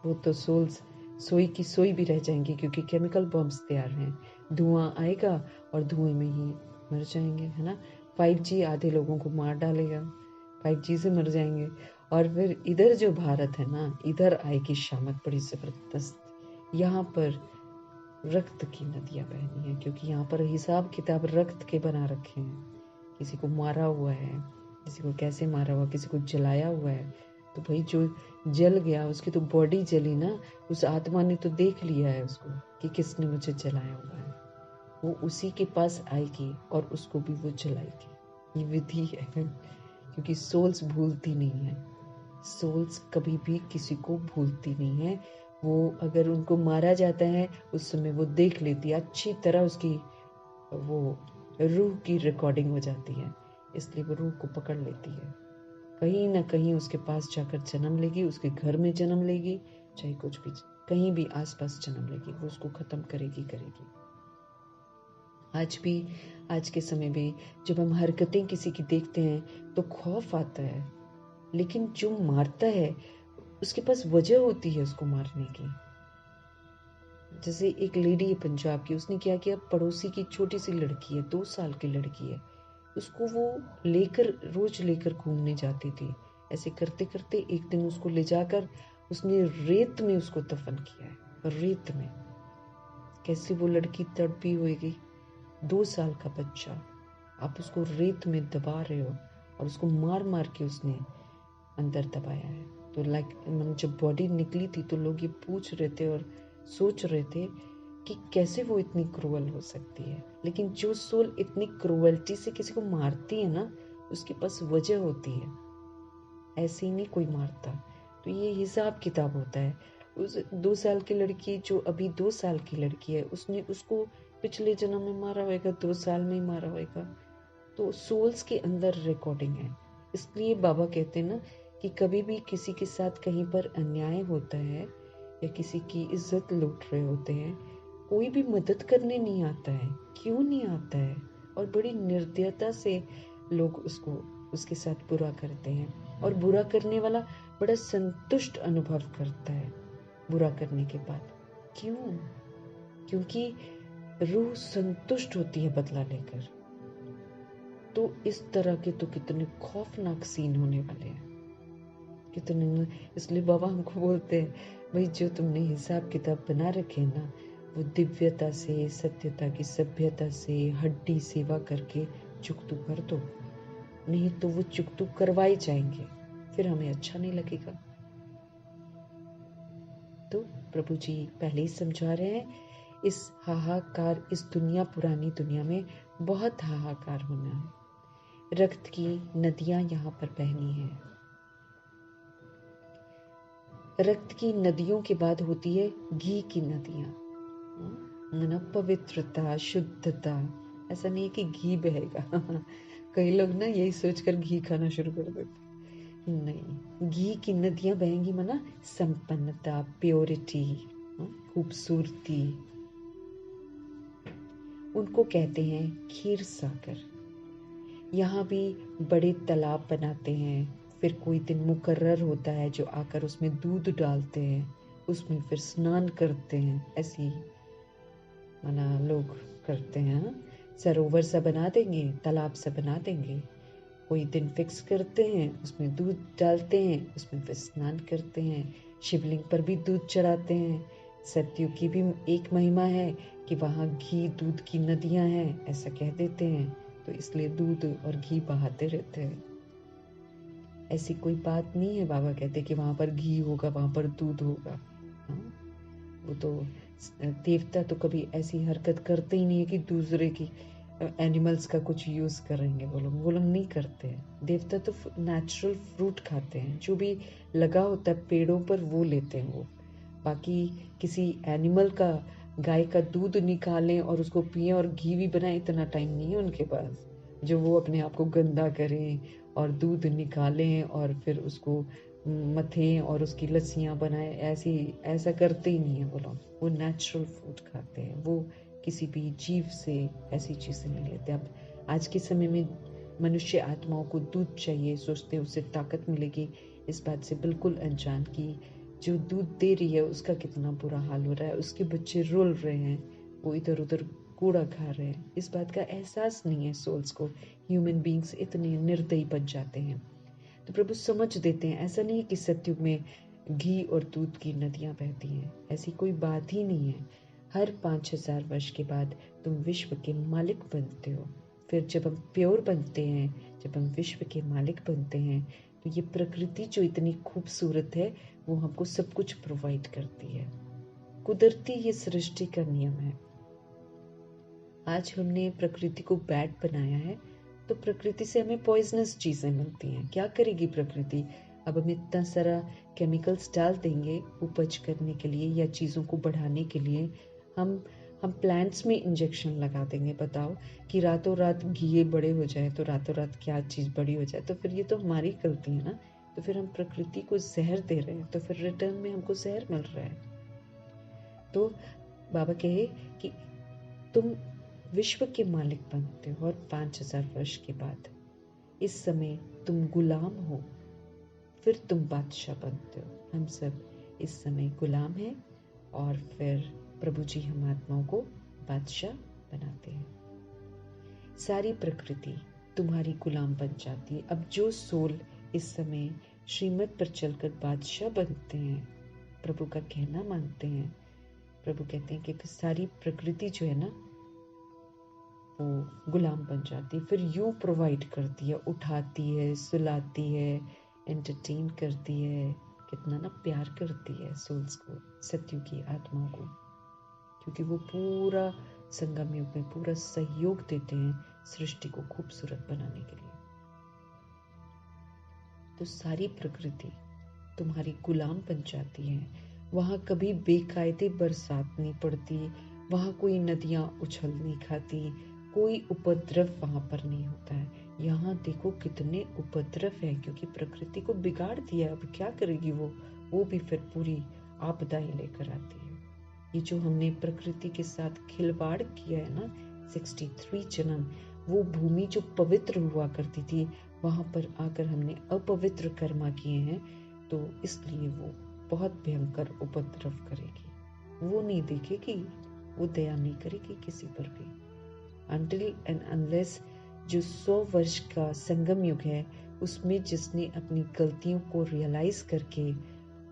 वो तो सोल्स सोई की सोई भी रह जाएंगी, क्योंकि केमिकल बॉम्ब्स तैयार हैं। धुआं आएगा और धुएं में ही मर जाएंगे, है ना। 5G आधे लोगों को मार डालेगा, 5G से मर जाएंगे। और फिर इधर जो भारत है ना, इधर आएगी शामत बड़ी जबरदस्त। यहाँ पर रक्त की नदियां बहनी है, क्योंकि यहाँ पर हिसाब किताब रक्त के बना रखे हैं। किसी को मारा हुआ है, किसी को कैसे मारा हुआ, किसी को जलाया हुआ है, तो भाई जो जल गया उसकी तो बॉडी जली ना, उस आत्मा ने तो देख लिया है उसको कि किसने मुझे जलाया हुआ है। वो उसी के पास आएगी और उसको भी वो जलाएगी। ये विधि है, क्योंकि सोल्स भूलती नहीं है। सोल्स कभी भी किसी को भूलती नहीं है। वो अगर उनको मारा जाता है उस समय वो देख लेती है अच्छी तरह, उसकी वो रूह की रिकॉर्डिंग हो जाती है, इसलिए वो रूह को पकड़ लेती है। कहीं ना कहीं उसके पास जाकर जन्म लेगी, उसके घर में जन्म लेगी, चाहे कुछ भी कहीं भी आसपास जन्म लेगी, वो उसको खत्म करेगी। आज के समय में जब हम हरकतें किसी की देखते हैं तो खौफ आता है, लेकिन जो मारता है उसके पास वजह होती है उसको मारने की। जैसे एक लेडी है पंजाब की, उसने क्या किया, पड़ोसी की छोटी सी लड़की है, 2 साल की लड़की है, उसको वो रोज लेकर घूमने जाती थी। ऐसे करते करते एक दिन उसको ले जाकर उसने रेत में उसको दफन किया है। रेत में कैसे वो लड़की तड़पी होगी, 2 साल का बच्चा, आप उसको रेत में दबा रहे हो, और उसको मार मार के उसने अंदर दबाया है। तो जब बॉडी निकली थी तो लोग ये पूछ रहे थे और सोच रहे थे कि कैसे वो इतनी क्रूअल हो सकती है। लेकिन जो सोल इतनी क्रूअल्टी से किसी को मारती है ना, उसके पास वजह होती है, ऐसे ही नहीं कोई मारता। तो ये हिसाब किताब होता है। उस 2 साल की लड़की, जो अभी 2 साल की लड़की है, उसने उसको पिछले जन्म में मारा होगा, 2 साल में ही मारा होगा। तो सोल्स के अंदर रिकॉर्डिंग है। इसलिए बाबा कहते हैं ना कि कभी भी किसी के साथ कहीं पर अन्याय होता है या किसी की इज्जत लूट रहे होते हैं, कोई भी मदद करने नहीं आता है। क्यों नहीं आता है? और बड़ी निर्दयता से लोग उसके साथ बुरा करते हैं, और बुरा करने वाला बड़ा संतुष्ट अनुभव करता है बुरा करने के बाद। क्यों? क्योंकि रूह संतुष्ट होती है बदला लेकर। तो इस तरह के तो कितने खौफनाक सीन होने वाले हैं, कितने। इसलिए बाबा हमको बोलते हैं, भाई जो तुमने हिसाब किताब बना रखे ना, वो दिव्यता से, सत्यता की सभ्यता से, हड्डी सेवा करके चुकतू कर दो, नहीं तो वो चुकतू करवाए जाएंगे, फिर हमें अच्छा नहीं लगेगा। तो प्रभु जी पहले ही समझा रहे हैं, इस हाहाकार, इस पुरानी दुनिया में बहुत हाहाकार होना है। रक्त की नदियां यहाँ पर बहनी है। रक्त की नदियों के बाद होती है घी की नदियां, पवित्रता, शुद्धता। ऐसा नहीं है कि घी बहेगा कई लोग ना यही सोचकर घी खाना शुरू कर देते। नहीं, घी की नदियां बहेंगी माना संपन्नता, प्योरिटी, खूबसूरती। उनको कहते हैं क्षीर सागर। यहाँ भी बड़े तालाब बनाते हैं, फिर कोई दिन मुकर्रर होता है जो आकर उसमें दूध डालते हैं, उसमें फिर स्नान करते हैं। ऐसी माना लोग करते हैं। सरोवर सा बना देंगे, तालाब सा बना देंगे, कोई दिन फिक्स करते हैं, उसमें दूध डालते हैं, उसमें फिर स्नान करते हैं। शिवलिंग पर भी दूध चढ़ाते हैं। सत्युग की भी एक महिमा है कि वहाँ घी दूध की नदियाँ हैं, ऐसा कह देते हैं, तो इसलिए दूध और घी बहाते रहते हैं। ऐसी कोई बात नहीं है, बाबा कहते कि वहाँ पर घी होगा, वहाँ पर दूध होगा। हाँ, वो तो देवता तो कभी ऐसी हरकत करते ही नहीं है कि दूसरे की एनिमल्स का कुछ यूज करेंगे। वो लोग नहीं करते हैं। देवता तो नेचुरल फ्रूट खाते हैं, जो भी लगा होता है पेड़ों पर वो लेते हैं वो। बाकी किसी एनिमल का, गाय का दूध निकालें और उसको पिए और घी भी बनाए, इतना टाइम नहीं है उनके पास जो वो अपने आप को गंदा करें और दूध निकालें और फिर उसको मथें और उसकी लस्सियाँ बनाए। ऐसा करते ही नहीं है वो लोग। वो नेचुरल फूड खाते हैं, वो किसी भी जीव से ऐसी चीज़ें नहीं लेते। अब आज के समय में मनुष्य आत्माओं को दूध चाहिए, सोचते हैं उससे ताकत मिलेगी, इस बात से बिल्कुल अनजान कि जो दूध दे रही है उसका कितना बुरा हाल हो रहा है, उसके बच्चे रोल रहे हैं, वो इधर उधर कूड़ा खा रहे हैं। इस बात का एहसास नहीं है सोल्स को। ह्यूमन बींग्स इतने निर्दयी बन जाते हैं। तो प्रभु समझ देते हैं, ऐसा नहीं है कि सत्युग में घी और दूध की नदियां बहती हैं, ऐसी कोई बात ही नहीं है। हर 5000 वर्ष के बाद तुम विश्व के मालिक बनते हो। फिर जब हम प्योर बनते हैं, जब हम विश्व के मालिक बनते हैं, तो ये प्रकृति जो इतनी खूबसूरत है वो हमको सब कुछ प्रोवाइड करती है। कुदरती ये सृष्टि का नियम है। आज हमने प्रकृति को बैड बनाया है, तो प्रकृति से हमें पॉइजनस चीजें मिलती हैं। क्या करेगी प्रकृति? अब हम इतना सारा केमिकल्स डाल देंगे उपज करने के लिए या चीजों को बढ़ाने के लिए। हम प्लांट्स में इंजेक्शन लगा देंगे। बताओ कि रातों रात घी बड़े हो जाए तो रातों रात क्या चीज बड़ी हो जाए, तो फिर ये तो हमारी गलती है ना। तो फिर हम प्रकृति को जहर दे रहे हैं, तो फिर रिटर्न में हमको जहर मिल रहा है। तो बाबा कहे कि तुम विश्व के मालिक बनते हो, और 5000 वर्ष के बाद इस समय तुम गुलाम हो, फिर तुम बादशाह बनते हो। हम सब इस समय गुलाम हैं और फिर प्रभु जी हम आत्माओं को बादशाह बनाते हैं। सारी प्रकृति तुम्हारी गुलाम बन जाती है। अब जो सोल इस समय श्रीमत पर चलकर बादशाह बनते हैं, प्रभु का कहना मानते हैं, प्रभु कहते हैं कि फिर सारी प्रकृति जो है ना वो गुलाम बन जाती है। फिर यूं प्रोवाइड करती है, उठाती है, सुलाती है, एंटरटेन करती है, कितना ना प्यार करती है सोल्स को, सत्यु की आत्माओं को, क्योंकि वो पूरा संगम युग में पूरा सहयोग देते हैं सृष्टि को खूबसूरत बनाने के लिए। तो सारी प्रकृति तुम्हारी गुलाम बन जाती है। वहां कभी बेकायदे बरसात नहीं पड़ती, वहां कोई नदियां उछल नहीं खाती, कोई उपद्रव वहां पर नहीं होता है। यहाँ देखो कितने उपद्रव है, क्योंकि प्रकृति को बिगाड़ दिया। अब क्या करेगी वो भी फिर पूरी आपदाएं लेकर आती है। ये जो हमने प्रकृति के साथ खिलवाड़ किया है ना, 63 जन्म, वो भूमि जो पवित्र हुआ करती थी, वहां पर आकर हमने अपवित्र कर्म किए हैं, तो इसलिए वो बहुत भयंकर उपद्रव करेगी। वो नहीं देखेगी, वो दया नहीं करेगी किसी पर भी। Until and unless जो 100 वर्ष का संगम युग है, उसमें जिसने अपनी गलतियों को रियलाइज करके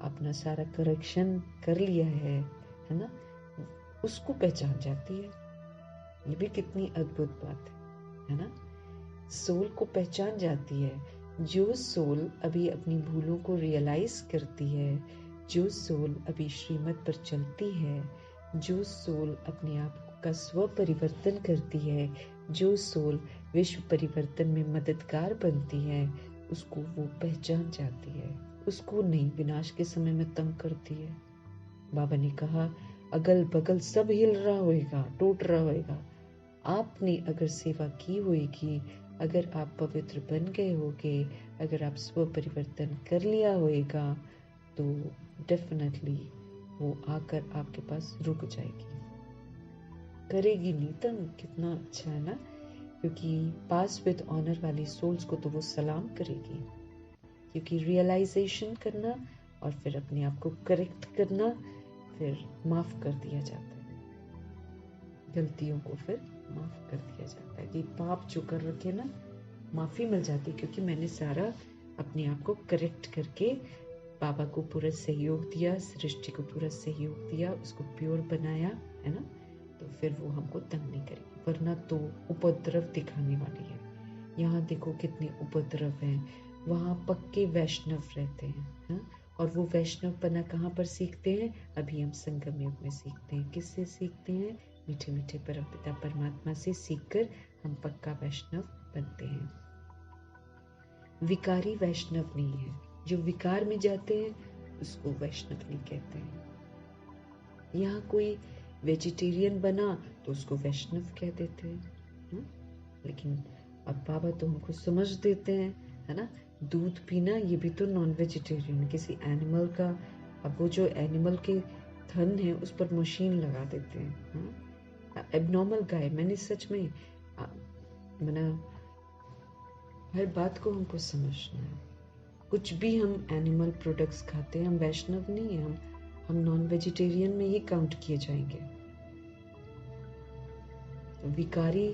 अपना सारा करेक्शन कर लिया है ना, उसको पहचान जाती है। ये भी कितनी अद्भुत बात है ना। सोल को पहचान जाती है। जो सोल अभी अपनी भूलों को रियलाइज करती है, जो सोल अभी श्रीमत पर चलती है, जो सोल अपने आप का स्व परिवर्तन करती है, जो सोल विश्व परिवर्तन में मददगार बनती है, उसको वो पहचान जाती है। उसको नहीं विनाश के समय में तंग करती है। बाबा ने कहा अगल बगल सब हिल रहा होएगा, टूट रहा होएगा, आपने अगर सेवा की होएगी, अगर आप पवित्र बन गए होगे, अगर आप स्व परिवर्तन कर लिया होएगा, तो डेफिनेटली वो आकर आपके पास रुक जाएगी, करेगी नहीं तंग। कितना अच्छा है ना, क्योंकि पास विद ऑनर वाली सोल्स को तो वो सलाम करेगी, क्योंकि रियलाइजेशन करना और फिर अपने आप को करेक्ट करना, फिर माफ कर दिया जाता है, गलतियों को फिर माफ कर दिया जाता है कि पाप जो कर रखे ना, माफी मिल जाती, क्योंकि मैंने सारा अपने आप को करेक्ट करके बाबा को पूरा सहयोग दिया, सृष्टि को पूरा सहयोग दिया, उसको प्योर बनाया, है ना। तो फिर वो हमको तंग नहीं करेगी, वरना तो उपद्रव दिखाने वाली है। यहाँ देखो कितने उपद्रव हैं। वहाँ पक्के वैष्णव रहते हैं, हा? और वो वैष्णवपना कहाँ पर सीखते हैं? अभी हम संगम युग में सीखते हैं। किससे सीखते हैं? मीठे मीठे परमपिता परमात्मा से सीखकर हम पक्का वैष्णव बनते हैं। विकारी वैष्णव नहीं है। जो विकार में जाते हैं उसको वैष्णव नहीं कहते हैं। यहाँ कोई वेजिटेरियन बना तो उसको वैष्णव कह देते हैं, लेकिन अब बाबा तो हमको समझ देते हैं, है ना। दूध पीना ये भी तो नॉन वेजिटेरियन, किसी एनिमल का। अब वो जो एनिमल के थन है उस पर मशीन लगा देते हैं। एबनॉर्मल गाय, मैंने सच में मना हर बात को हमको समझना है। कुछ भी हम एनिमल प्रोडक्ट्स खाते हैं, हम वैष्णव नहीं हैं, हम नॉन वेजिटेरियन में ही काउंट किए जाएंगे। विकारी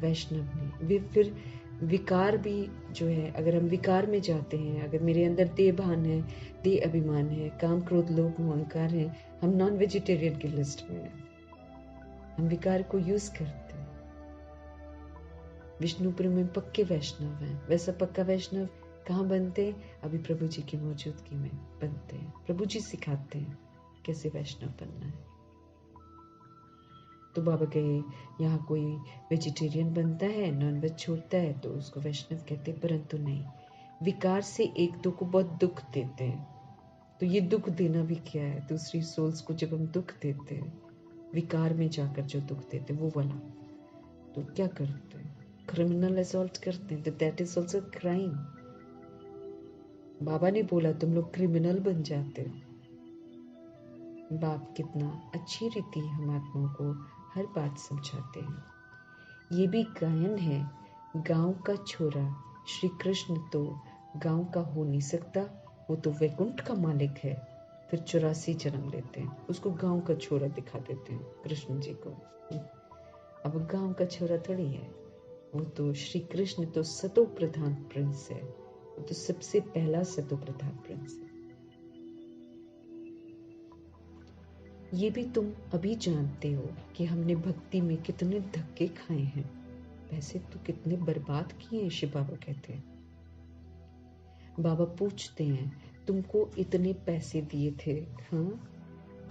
वैष्णव नहीं। वे फिर विकार भी जो है, अगर हम विकार में जाते हैं, अगर मेरे अंदर देह भान है, देह अभिमान है, काम क्रोध लोभ अहंकार है, हम नॉन वेजिटेरियन की लिस्ट में हैं। हम विकार को यूज करते हैं। विष्णुपुर में पक्के वैष्णव हैं। वैसा पक्का वैष्णव कहाँ बनते हैं? अभी प्रभु जी की मौजूदगी में बनते हैं। प्रभु जी सिखाते हैं कैसे वैष्णव बनना है। तो बाबा कहे यहाँ कोई वेजिटेरियन बनता है, नॉनवेज छोड़ता है, तो उसको वैष्णव कहते हैं, परंतु नहीं, विकार से एक दो को बहुत दुख देते हैं। तो ये दुख देना भी क्या है? दूसरी सोल्स को जब हम दुख देते हैं, विकार में जाकर जो दुख देते हैं वो वाला, तो क्या करते हैं? क्रिमिनल असॉल्ट करते हैं। तो दैट इज ऑल्सो क्राइम। बाबा ने बोला तुम लोग क्रिमिनल बन जाते हो। बाप कितना अच्छी रीति हम आत्माओं को हर बात समझाते हैं। ये भी गायन है, गांव का छोरा। श्री कृष्ण तो गांव का हो नहीं सकता, वो तो वैकुंठ का मालिक है। फिर 84 जन्म लेते हैं, उसको गांव का छोरा दिखा देते हैं कृष्ण जी को। अब गांव का छोरा थोड़ी है, वो तो श्री कृष्ण तो सतो प्रधान प्रिंस है। वो तो सबसे पहला सतो प्रधान प्रिंस है। ये भी तुम अभी जानते हो कि हमने भक्ति में कितने धक्के खाए हैं, पैसे तो कितने बर्बाद किए हैं। शिव बाबा कहते हैं। बाबा पूछते हैं तुमको इतने पैसे दिए थे, हाँ,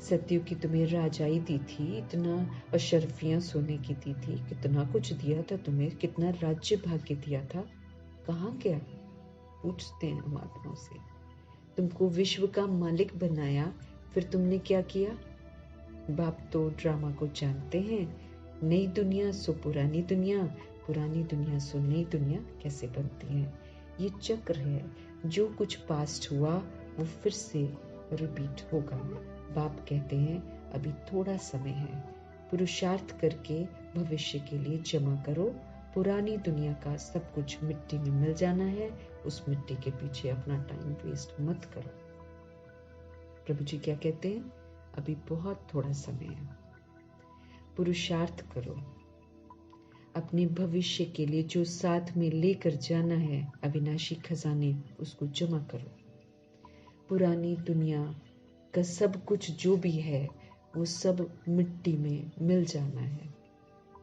सत्युग की तुम्हें राजाई दी थी, इतना अशरफियां सोने की दी थी, कितना कुछ दिया था तुम्हें, कितना राज्य भाग्य दिया था, कहाँ गया? पूछते हैं हम आत्माओं से। तुमको विश्व का मालिक बनाया, फिर तुमने क्या किया? बाप तो ड्रामा को जानते हैं। नई दुनिया सो पुरानी दुनिया, पुरानी दुनिया सो नई दुनिया कैसे बनती है। ये चक्र है। जो कुछ पास्ट हुआ वो फिर से रिपीट होगा। बाप कहते हैं अभी थोड़ा समय है, पुरुषार्थ करके भविष्य के लिए जमा करो। पुरानी दुनिया का सब कुछ मिट्टी में मिल जाना है, उस मिट्टी के पीछे अपना टाइम वेस्ट मत करो। प्रभु जी क्या कहते हैं? अभी बहुत थोड़ा समय है, पुरुषार्थ करो। अपने भविष्य के लिए जो साथ में लेकर जाना है अविनाशी खजाने, उसको जमा करो। पुरानी दुनिया का सब कुछ जो भी है वो सब मिट्टी में मिल जाना है,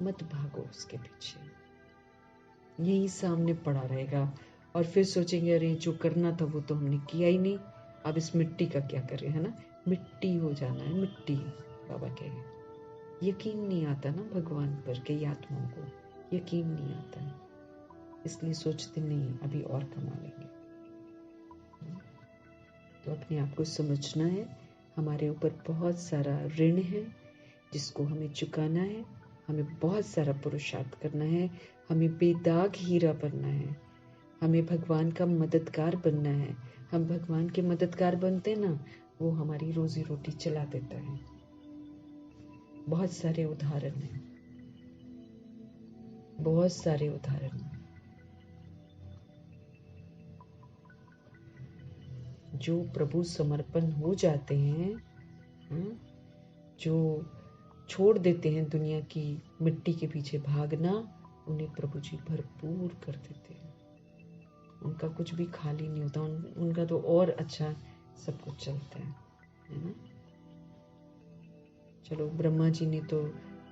मत भागो उसके पीछे। यही सामने पड़ा रहेगा और फिर सोचेंगे अरे जो करना था वो तो हमने किया ही नहीं, अब इस मिट्टी का क्या करें, है ना। मिट्टी हो जाना है, मिट्टी। बाबा कहे यकीन नहीं आता ना भगवान पर, कई आत्माओं को यकीन नहीं आता है, इसलिए सोचते नहीं अभी और कमा लेंगे। तो अपने आप को समझना है, हमारे ऊपर बहुत सारा ऋण है जिसको हमें चुकाना है। हमें बहुत सारा पुरुषार्थ करना है, हमें बेदाग हीरा बनना है, हमें भगवान का मददगार बनना है। हम भगवान के मददगार बनते हैं ना, वो हमारी रोजी रोटी चला देता है। बहुत सारे उदाहरण हैं, बहुत सारे उदाहरण हैं। जो प्रभु समर्पण हो जाते हैं, जो छोड़ देते हैं दुनिया की मिट्टी के पीछे भागना, उन्हें प्रभु जी भरपूर कर देते हैं। उनका कुछ भी खाली नहीं होता, उनका तो और अच्छा सब कुछ चलता है ना। चलो ब्रह्मा जी ने तो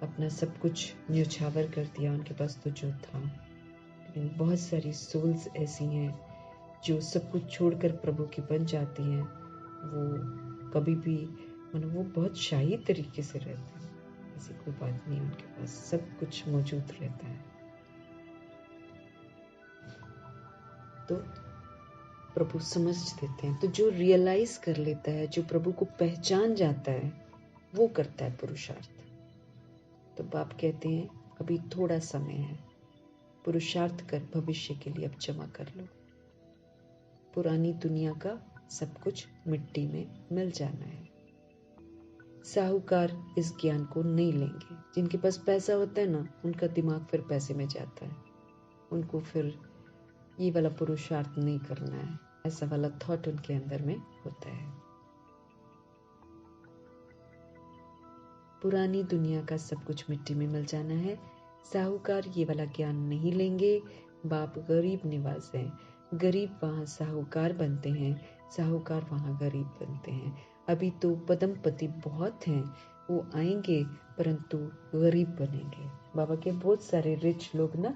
अपना सब कुछ न्यौछावर कर दिया, उनके पास तो जो था। लेकिन बहुत सारी सोल्स ऐसी हैं जो सब कुछ छोड़कर प्रभु की बन जाती हैं। वो कभी भी मतलब वो बहुत शाही तरीके से रहते हैं, ऐसी कोई बात नहीं, उनके पास सब कुछ मौजूद रहता है। तो प्रभु समझ देते हैं। तो जो रियलाइज कर लेता है, जो प्रभु को पहचान जाता है, वो करता है पुरुषार्थ। तो बाप कहते हैं अभी थोड़ा समय है, पुरुषार्थ कर भविष्य के लिए अब जमा कर लो। पुरानी दुनिया का सब कुछ मिट्टी में मिल जाना है। साहूकार इस ज्ञान को नहीं लेंगे। जिनके पास पैसा होता है ना, उनका दिमाग फिर पैसे में जाता है। उनको फिर ये वाला पुरुषार्थ नहीं करना है, ऐसा वाला थॉट उनके अंदर में होता है। पुरानी दुनिया का सब कुछ मिट्टी में मिल जाना है। साहूकार ये वाला ज्ञान नहीं लेंगे। बाप गरीब निवास है, गरीब वहाँ साहूकार बनते हैं, साहूकार वहाँ गरीब बनते हैं। अभी तो पदमपति बहुत हैं, वो आएंगे परंतु गरीब बनेंगे। बाबा के बहुत सारे रिच लोग ना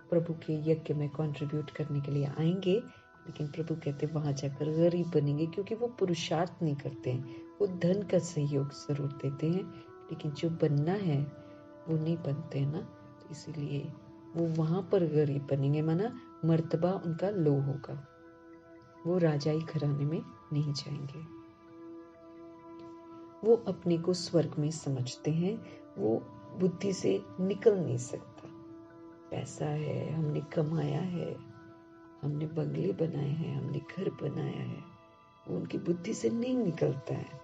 प्रभु के यज्ञ में कंट्रीब्यूट करने के लिए आएंगे, लेकिन प्रभु कहते वहां जाकर गरीब बनेंगे, क्योंकि वो पुरुषार्थ नहीं करते हैं। वो धन का सहयोग जरूर देते हैं, लेकिन जो बनना है वो नहीं बनते हैं ना, तो इसीलिए वो वहां पर गरीब बनेंगे, माना मर्तबा उनका लो होगा, वो राजाई घराने में नहीं जाएंगे। वो अपने को स्वर्ग में समझते हैं, वो बुद्धि से निकल नहीं सकता। पैसा है, हमने कमाया है, हमने बंगले बनाए हैं, हमने घर बनाया है, वो उनकी बुद्धि से नहीं निकलता है।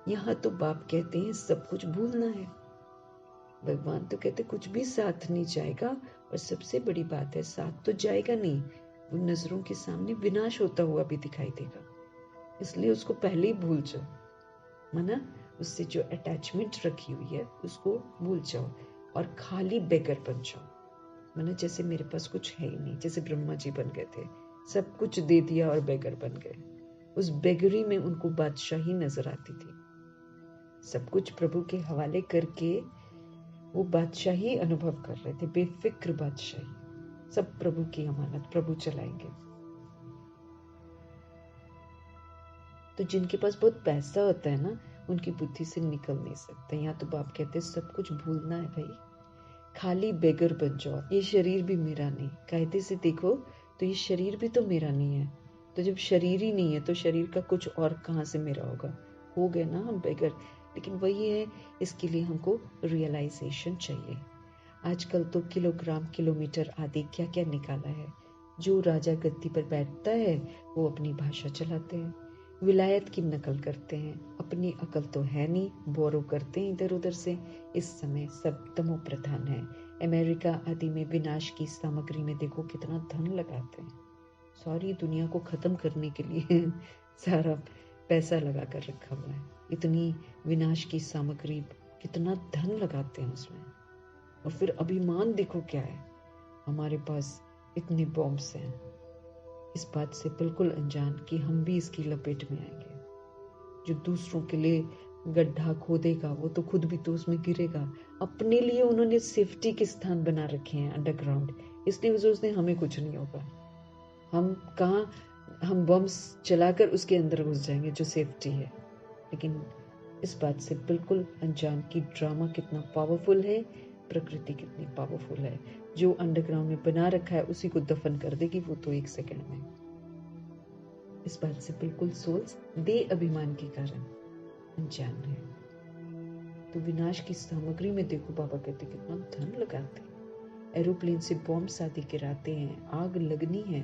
यहाँ तो बाप कहते हैं सब कुछ भूलना है। भगवान तो कहते कुछ भी साथ नहीं जाएगा, और सबसे बड़ी बात है साथ तो जाएगा नहीं, वो नजरों के सामने विनाश होता हुआ भी दिखाई देगा, इसलिए उसको पहले ही भूल जाओ। माना उससे जो अटैचमेंट रखी हुई है उसको भूल जाओ और खाली बेगर बन जाओ। माना जैसे मेरे पास कुछ है ही नहीं, जैसे ब्रह्मा जी बन गए थे, सब कुछ दे दिया और बेगर बन गए। उस बेगरी में उनको बादशाही नजर आती थी। सब कुछ प्रभु के हवाले करके वो बादशाही अनुभव कर रहे थे, बेफिक्र बादशाही। सब प्रभु की अमानत, प्रभु चलाएंगे। तो जिनके पास बहुत पैसा होता है ना, उनकी बुद्धि से निकल नहीं सकते। यहाँ तो बाप कहते सब कुछ भूलना है भाई, खाली बेगर बन जाओ। ये शरीर भी मेरा नहीं, कायदे से देखो तो ये शरीर भी तो मेरा नहीं है। तो जब शरीर ही नहीं है तो शरीर का कुछ और कहाँ से मेरा होगा? हो गए ना हम बेगर। लेकिन वही है, इसके लिए हमको रियलाइजेशन चाहिए। आजकल तो किलोग्राम किलोमीटर आदि क्या क्या निकाला है। जो राजा गद्दी पर बैठता है वो अपनी भाषा चलाते हैं, विलायत की नकल करते हैं, अपनी अकल तो है नहीं, बोरो करते हैं इधर उधर से। इस समय सब तमो प्रधान है। अमेरिका आदि में विनाश की सामग्री में देखो कितना धन लगाते हैं, सारी दुनिया को खत्म करने के लिए सारा पैसा लगा कर रखा हुआ है। इतनी विनाश की सामग्री, कितना धन लगाते हैं उसमें। और फिर अभिमान देखो क्या है, हमारे पास इतने बॉम्ब्स हैं, इस बात से बिल्कुल अनजान कि हम भी इसकी लपेट में आएंगे। जो दूसरों के लिए गड्ढा खोदेगा वो तो खुद भी तो उसमें गिरेगा। अपने लिए उन्होंने सेफ्टी के स्थान बना रखे हैं अंडरग्राउंड, इसलिए वो सोचते हैं हमें कुछ नहीं होगा। हम कहाँ, हम बम्स चलाकर उसके अंदर घुस जाएंगे जो सेफ्टी है। लेकिन इस बात से बिल्कुल अनजान कि ड्रामा कितना पावरफुल है, प्रकृति कितनी पावरफुल है। जो अंडरग्राउंड में बना रखा है उसी को दफन कर देगी वो तो 1 सेकंड में। इस बात से बिल्कुल सोल्स दे अभिमान के कारण अनजान है। तो विनाश की सामग्री में देखो बाबा कहते कितना धन लगाते हैं। एरोप्लेन से बॉम्ब आदि गिराते हैं, आग लगनी है।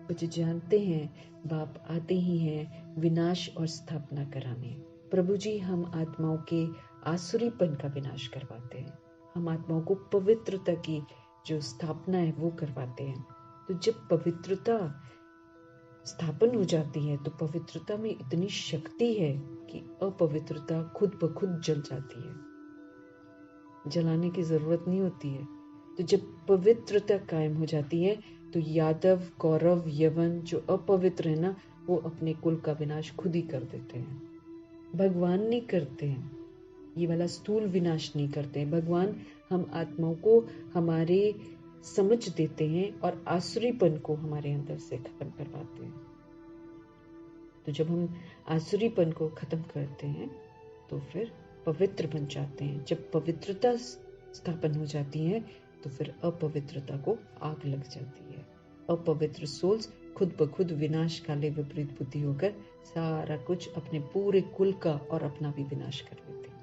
वो जो जानते हैं बाप आते ही हैं विनाश और स्थापना कराने। प्रभु जी हम आत्माओं के आसुरीपन का विनाश करवाते हैं, हम आत्माओं को पवित्रता की जो स्थापना है वो करवाते हैं। तो जब पवित्रता स्थापन हो जाती है तो पवित्रता में इतनी शक्ति है कि अपवित्रता खुद ब खुद जल जाती है, जलाने की जरूरत नहीं होती है। तो जब पवित्रता कायम हो जाती है तो यादव, कौरव, यवन जो अपवित्र है ना, वो अपने कुल का विनाश खुद ही कर देते हैं। भगवान नहीं करते हैं, ये वाला स्थूल विनाश नहीं करते हैं। भगवान हम आत्माओं को हमारे समझ देते हैं और आसुरीपन को हमारे अंदर से खत्म करवाते हैं। तो जब हम आसुरीपन को खत्म करते हैं तो फिर पवित्र बन जाते हैं। जब पवित्रता स्थापन हो जाती है तो फिर अपवित्रता को आग लग जाती है। अपवित्र सोल्स खुद ब खुद विनाश काले विपरीत बुद्धि होकर सारा कुछ अपने पूरे कुल का और अपना भी विनाश कर देते हैं।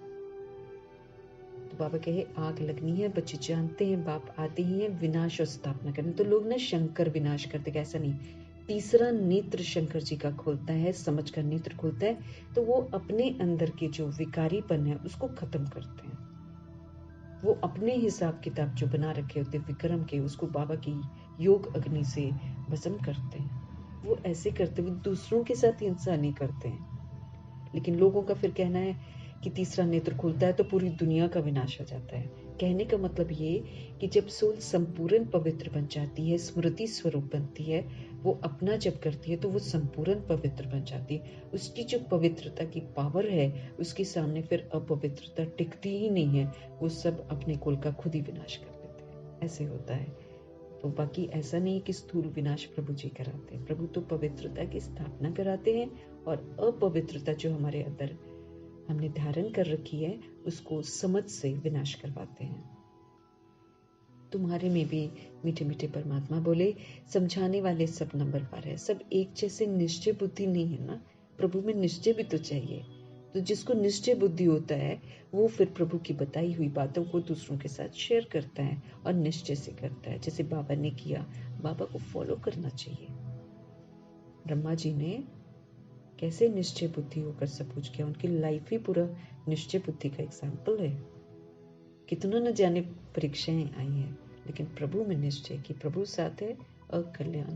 तो बाबा कहे आग लगनी है, बच्चे जानते हैं बाप आते ही हैं विनाश और स्थापना करने। तो लोग ना शंकर विनाश करते, ऐसा नहीं। तीसरा नेत्र शंकर जी का खुलता है, समझ का नेत्र खुलता है, तो वो अपने अंदर के जो विकारीपन है उसको खत्म करते हैं। वो अपने हिसाब किताब जो बना रखे होते विक्रम के, उसको बाबा की योग अग्नि से भस्म करते हैं। वो ऐसे करते हुए दूसरों के साथ हिंसा नहीं करते हैं। लेकिन लोगों का फिर कहना है कि तीसरा नेत्र खुलता है तो पूरी दुनिया का विनाश हो जाता है। कहने का मतलब ये कि जब सोल संपूर्ण पवित्र बन जाती है, स्मृति स्वरूप बनती है, वो अपना जब करती है तो वो संपूर्ण पवित्र बन जाती है। उसकी जो पवित्रता की पावर है, उसके सामने फिर अपवित्रता टिकती ही नहीं है। वो सब अपने कुल का खुद ही विनाश कर देते हैं। ऐसे होता है। तो बाकी ऐसा नहीं कि स्थूल विनाश प्रभु जी कराते हैं। प्रभु तो पवित्रता की स्थापना कराते हैं और अपवित्रता जो हमारे अंदर हमने धारण कर रखी है, उसको समझ से विनाश करवाते हैं। तुम्हारे में भी मीठे मीठे परमात्मा बोले, समझाने वाले सब नंबर पर है। सब एक जैसे निश्चय बुद्धि नहीं है ना, प्रभु में निश्चय भी तो चाहिए। तो जिसको निश्चय बुद्धि होता है, वो फिर प्रभु की बताई हुई बातों को दूसरों के साथ शेयर करता है और निश्चय से करता है, जैसे बाबा ने किया। बाबा को फॉलो करना चाहिए। ब्रह्मा जी ने कैसे निश्चय बुद्धि होकर सब कुछ किया, उनकी लाइफ ही पूरा निश्चय बुद्धि का एग्जाम्पल है। कितना न जाने परीक्षाएं आई हैं, लेकिन प्रभु में निश्चय कि प्रभु साथ है, अकल्याण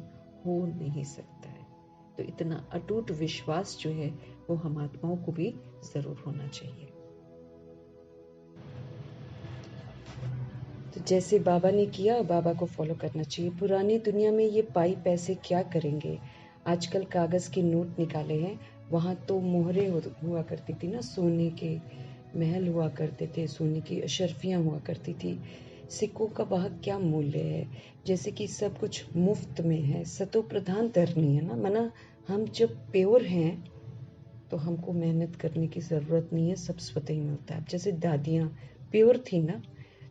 हो नहीं सकता है। तो इतना अटूट विश्वास जो है वो हम आत्माओं को भी जरूर होना चाहिए। तो जैसे बाबा ने किया, बाबा को फॉलो करना चाहिए। पुरानी दुनिया में ये पाई पैसे क्या करेंगे? आजकल कागज के नोट निकाले हैं, वहां तो मोहरे हुआ करती थी ना, सोने के महल हुआ करते थे, सोने की अशर्फियां हुआ करती थी। सिक्कों का वह क्या मूल्य है? जैसे कि सब कुछ मुफ्त में है, सतो प्रधान धरनी है ना, मना हम जब प्योर हैं तो हमको मेहनत करने की ज़रूरत नहीं है, सब स्वतः ही मिलता है। जैसे दादियाँ प्योर थी ना,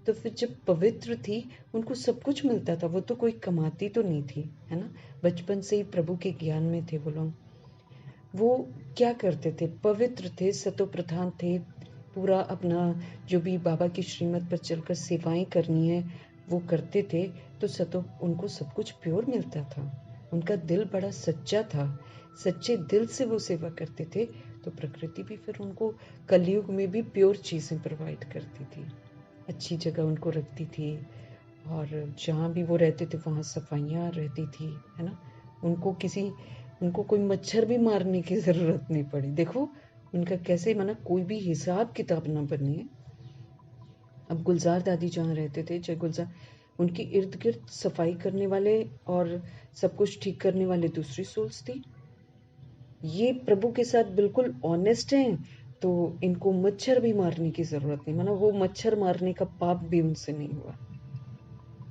तो फिर जब पवित्र थी, उनको सब कुछ मिलता था। वो तो कोई कमाती तो नहीं थी, है ना। बचपन से ही प्रभु के ज्ञान में थे वो लोग। वो क्या करते थे? पवित्र थे, सतो प्रधान थे। पूरा अपना जो भी बाबा की श्रीमत पर चलकर सेवाएं करनी है वो करते थे, तो सतो उनको सब कुछ प्योर मिलता था। उनका दिल बड़ा सच्चा था, सच्चे दिल से वो सेवा करते थे। तो प्रकृति भी फिर उनको कलयुग में भी प्योर चीज़ें प्रोवाइड करती थी, अच्छी जगह उनको रखती थी। और जहाँ भी वो रहते थे वहाँ सफाइयाँ रहती थी, है ना। उनको कोई मच्छर भी मारने की ज़रूरत नहीं पड़ी। देखो उनका कैसे, माना कोई भी हिसाब किताब ना बने। अब गुलजार दादी जहाँ रहते थे, जय गुलजार, उनके इर्द गिर्द सफाई करने वाले और सब कुछ ठीक करने वाले दूसरी सोल्स थी। ये प्रभु के साथ बिल्कुल ऑनेस्ट हैं, तो इनको मच्छर भी मारने की जरूरत नहीं, माना वो मच्छर मारने का पाप भी उनसे नहीं हुआ,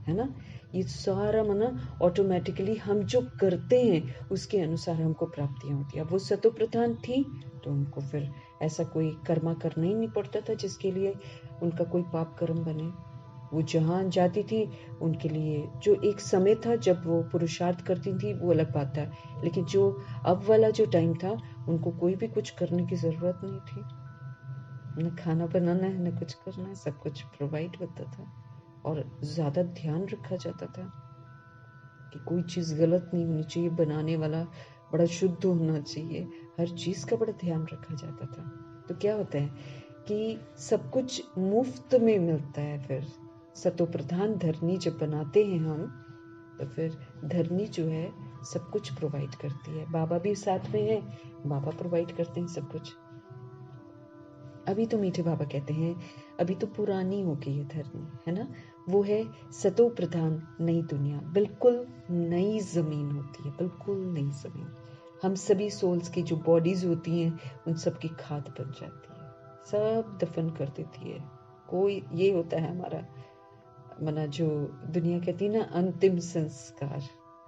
है ना। ये सारा माना ऑटोमेटिकली हम जो करते हैं उसके अनुसार हमको प्राप्तियां होती है। अब वो सतो प्रधान थी तो उनको फिर ऐसा कोई कर्मा करना ही नहीं पड़ता था जिसके लिए उनका कोई पाप कर्म बने। वो जहाँ जाती थी उनके लिए जो एक समय था जब वो पुरुषार्थ करती थी वो अलग बात था, लेकिन जो अब वाला जो टाइम था उनको कोई भी कुछ करने की ज़रूरत नहीं थी। न खाना बनाना है न कुछ करना है, सब कुछ प्रोवाइड होता था। और ज़्यादा ध्यान रखा जाता था कि कोई चीज़ गलत नहीं होनी चाहिए, बनाने वाला बड़ा शुद्ध होना चाहिए, हर चीज़ का बड़ा ध्यान रखा जाता था। तो क्या होता है कि सब कुछ मुफ्त में मिलता है। फिर सतो प्रधान धरनी जब बनाते हैं हम, तो फिर धरनी जो है सब कुछ प्रोवाइड करती है। बाबा भी साथ में है, बाबा प्रोवाइड करते हैं सब कुछ। अभी तो मीठे बाबा कहते हैं अभी तो पुरानी हो गई है धरनी, है ना। वो है सतो प्रधान नई दुनिया, बिल्कुल नई जमीन होती है, बिल्कुल नई जमीन। हम सभी सोल्स की जो बॉडीज होती हैं उन सब की खाद बन जाती है, सब दफन कर देती है। कोई ये होता है हमारा मना जो दुनिया कहती है ना अंतिम संस्कार।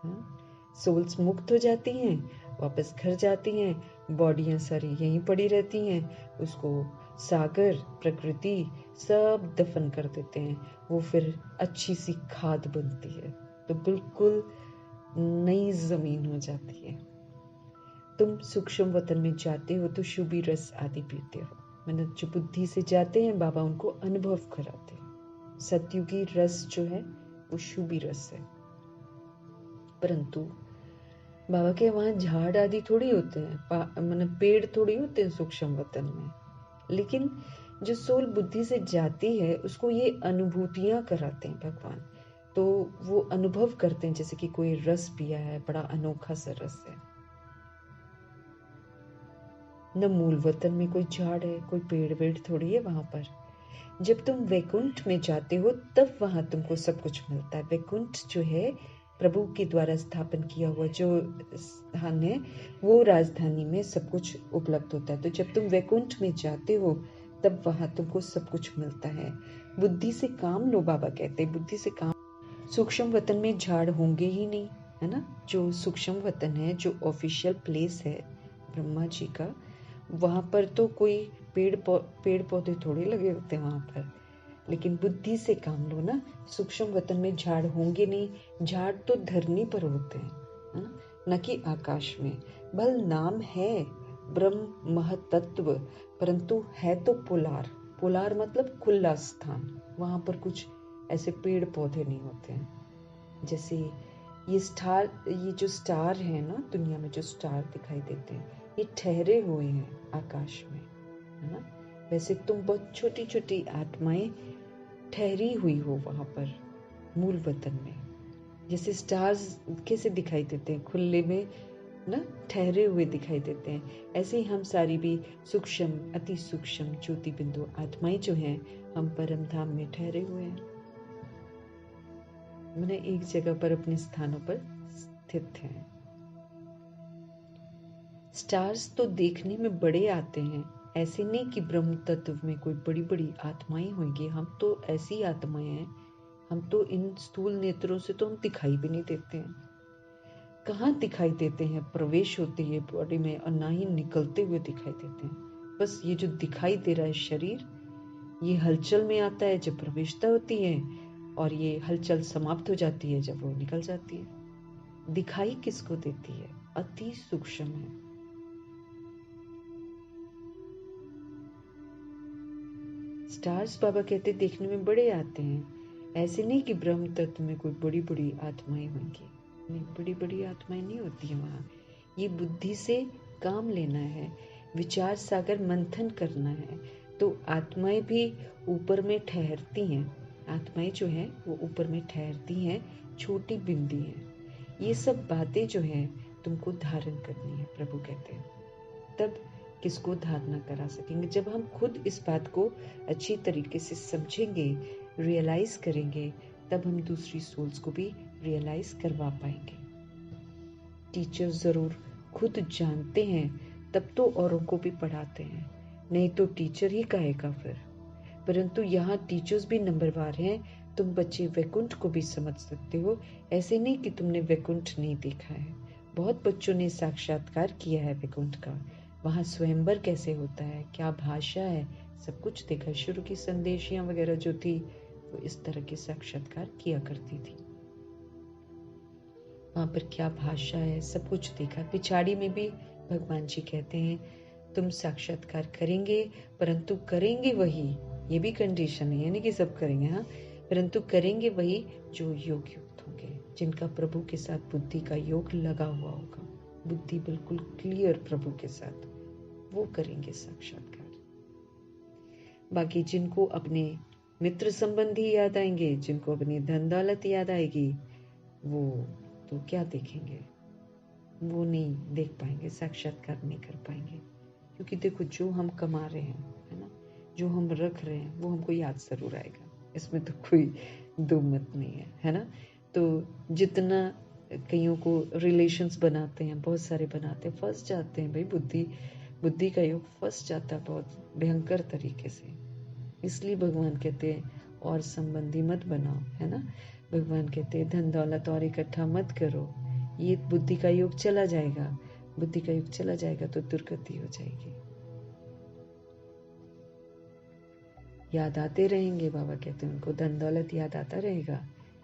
हाँ? सोल्स मुक्त हो जाती हैं, वापस घर जाती हैं, बॉडियां सारी यहीं पड़ी रहती हैं, उसको सागर प्रकृति सब दफन कर देते हैं। वो फिर अच्छी सी खाद बनती है, तो बिल्कुल नई जमीन हो जाती है। तुम सूक्ष्म वतन में जाते हो तो शुभी रस आदि पीते हो, मतलब जो बुद्धि से जाते हैं बाबा उनको अनुभव कराते हैं। सत्युगी रस जो है वो शुभी रस है। परंतु बाबा के वहाँ झाड़ आदि थोड़ी होते हैं, मतलब पेड़ थोड़ी होते हैं सूक्ष्म वतन में। लेकिन जो सोल बुद्धि से जाती है उसको ये अनुभूतियां कराते हैं भगवान। तो वो अनुभव करते हैं जैसे कि कोई रस पिया है, बड़ा अनोखा सा रस है। न मूल वतन में कोई झाड़ है, कोई पेड़ वेड़ थोड़ी है वहां पर। जब तुम वैकुंठ में जाते हो तब वहां तुमको सब कुछ मिलता है। वैकुंठ जो है प्रभु के द्वारा स्थापन किया हुआ जो स्थान है, वो राजधानी में सब कुछ उपलब्ध होता है। तो जब तुम वैकुंठ में जाते हो तब वहां तुमको सब कुछ मिलता है। बुद्धि से काम लो, बाबा कहते हैं, बुद्धि से काम। सूक्ष्म वतन में झाड़ होंगे ही नहीं, है ना। जो सूक्ष्म वतन है, जो ऑफिशियल प्लेस है ब्रह्मा जी का, वहां पर तो कोई पेड़ पौधे थोड़े लगे होते हैं वहां पर। लेकिन बुद्धि से काम लो ना। सूक्ष्म वतन में झाड़ होंगे नहीं, झाड़ तो धरनी पर होते हैं, है ना, न कि आकाश में। भल नाम है ब्रह्म महतत्व, परंतु है तो पोलार। पोलार मतलब खुला स्थान, वहां पर कुछ ऐसे पेड़ पौधे नहीं होते हैं। जैसे ये जो स्टार है ना, दुनिया में जो स्टार दिखाई देते हैं, ये ठहरे हुए हैं आकाश में, है ना। वैसे तुम बहुत छोटी छोटी आत्माएं ठहरी हुई हो वहां पर मूल वतन में। जैसे स्टार्स कैसे दिखाई देते हैं, खुले में ना, ठहरे हुए दिखाई देते हैं। ऐसे ही हम सारी भी सूक्ष्म, अति सूक्ष्म ज्योति बिंदु आत्माएं जो हैं, हम परम धाम में ठहरे हुए हैं। मैंने एक जगह पर अपने स्थानों पर स्थित हैं। स्टार्स तो देखने में बड़े आते हैं, ऐसे नहीं कि ब्रह्म तत्व में कोई बड़ी बड़ी आत्माएं होंगी। हम तो ऐसी आत्माएं हैं, हम तो इन स्थूल नेत्रों से तो हम दिखाई भी नहीं देते हैं। कहाँ दिखाई देते हैं, प्रवेश होते हैं बॉडी में, और ना ही निकलते हुए दिखाई देते हैं। बस ये जो दिखाई दे रहा है शरीर, ये हलचल में आता है जब प्रवेशता होती है, और ये हलचल समाप्त हो जाती है जब वो निकल जाती है। दिखाई किसको देती है? अति सूक्ष्म है। स्टार्स बाबा कहते देखने में बड़े आते हैं, ऐसे नहीं कि ब्रह्म तत्व में कोई बड़ी बड़ी आत्माएं होंगी। नहीं, बड़ी बड़ी आत्माएं नहीं होती है वहां। ये बुद्धि से काम लेना है, विचार सागर मंथन करना है। तो आत्माएं भी ऊपर में ठहरती हैं। आत्माएं जो हैं वो ऊपर में ठहरती हैं, छोटी बिंदी हैं। ये सब बातें जो हैं तुमको धारण करनी है, प्रभु कहते हैं। तब किसको धारणा करा सकेंगे? जब हम खुद इस बात को अच्छी तरीके से समझेंगे, रियलाइज करेंगे, तब हम दूसरी सोल्स को भी रियलाइज करवा पाएंगे। टीचर जरूर खुद जानते हैं, तब तो औरों को भी पढ़ाते हैं, नहीं तो टीचर ही कहेगा फिर। परंतु यहाँ टीचर्स भी नंबरवार हैं। तुम बच्चे वैकुंठ को भी समझ सकते हो, ऐसे नहीं कि तुमने वैकुंठ नहीं देखा है। बहुत बच्चों ने साक्षात्कार किया है वैकुंठ का। वहाँ स्वयंवर कैसे होता है, क्या भाषा है, सब कुछ देखा। शुरू की संदेशियां वगैरह जो थी, वो इस तरह के साक्षात्कार किया करती थी। वहां पर क्या भाषा है, सब कुछ देखा। पिछाड़ी में भी भगवान जी कहते हैं तुम साक्षात्कार करेंगे, परंतु करेंगे वही, ये भी कंडीशन है, यानी कि सब करेंगे, हाँ, परंतु करेंगे वही जो योग युक्त होंगे, जिनका प्रभु के साथ बुद्धि का योग लगा हुआ होगा। बुद्धि बिल्कुल क्लियर प्रभु के साथ, वो करेंगे साक्षात्कार। बाकी जिनको अपने मित्र संबंधी याद आएंगे, जिनको अपनी धन दौलत याद आएगी, वो तो क्या देखेंगे, वो नहीं देख पाएंगे, साक्षात्कार नहीं कर पाएंगे। क्योंकि देखो, जो हम कमा रहे हैं, है ना, जो हम रख रहे हैं, वो हमको याद जरूर आएगा, इसमें तो कोई दो मत नहीं है, है ना। तो जितना कईयों को रिलेशंस बनाते हैं, बहुत सारे बनाते हैं, फंस जाते हैं भाई। बुद्धि का योग फंस जाता है बहुत भयंकर तरीके से। इसलिए भगवान कहते हैं और संबंधी मत बनाओ, है ना। भगवान कहते हैं धन दौलत और इकट्ठा मत करो, ये बुद्धि का योग चला जाएगा। बुद्धि का योग चला जाएगा तो दुर्गति हो जाएगी। याद आते रहेंगे, बाबा कहते हैं उनको धन दौलत याद आता रहेगा,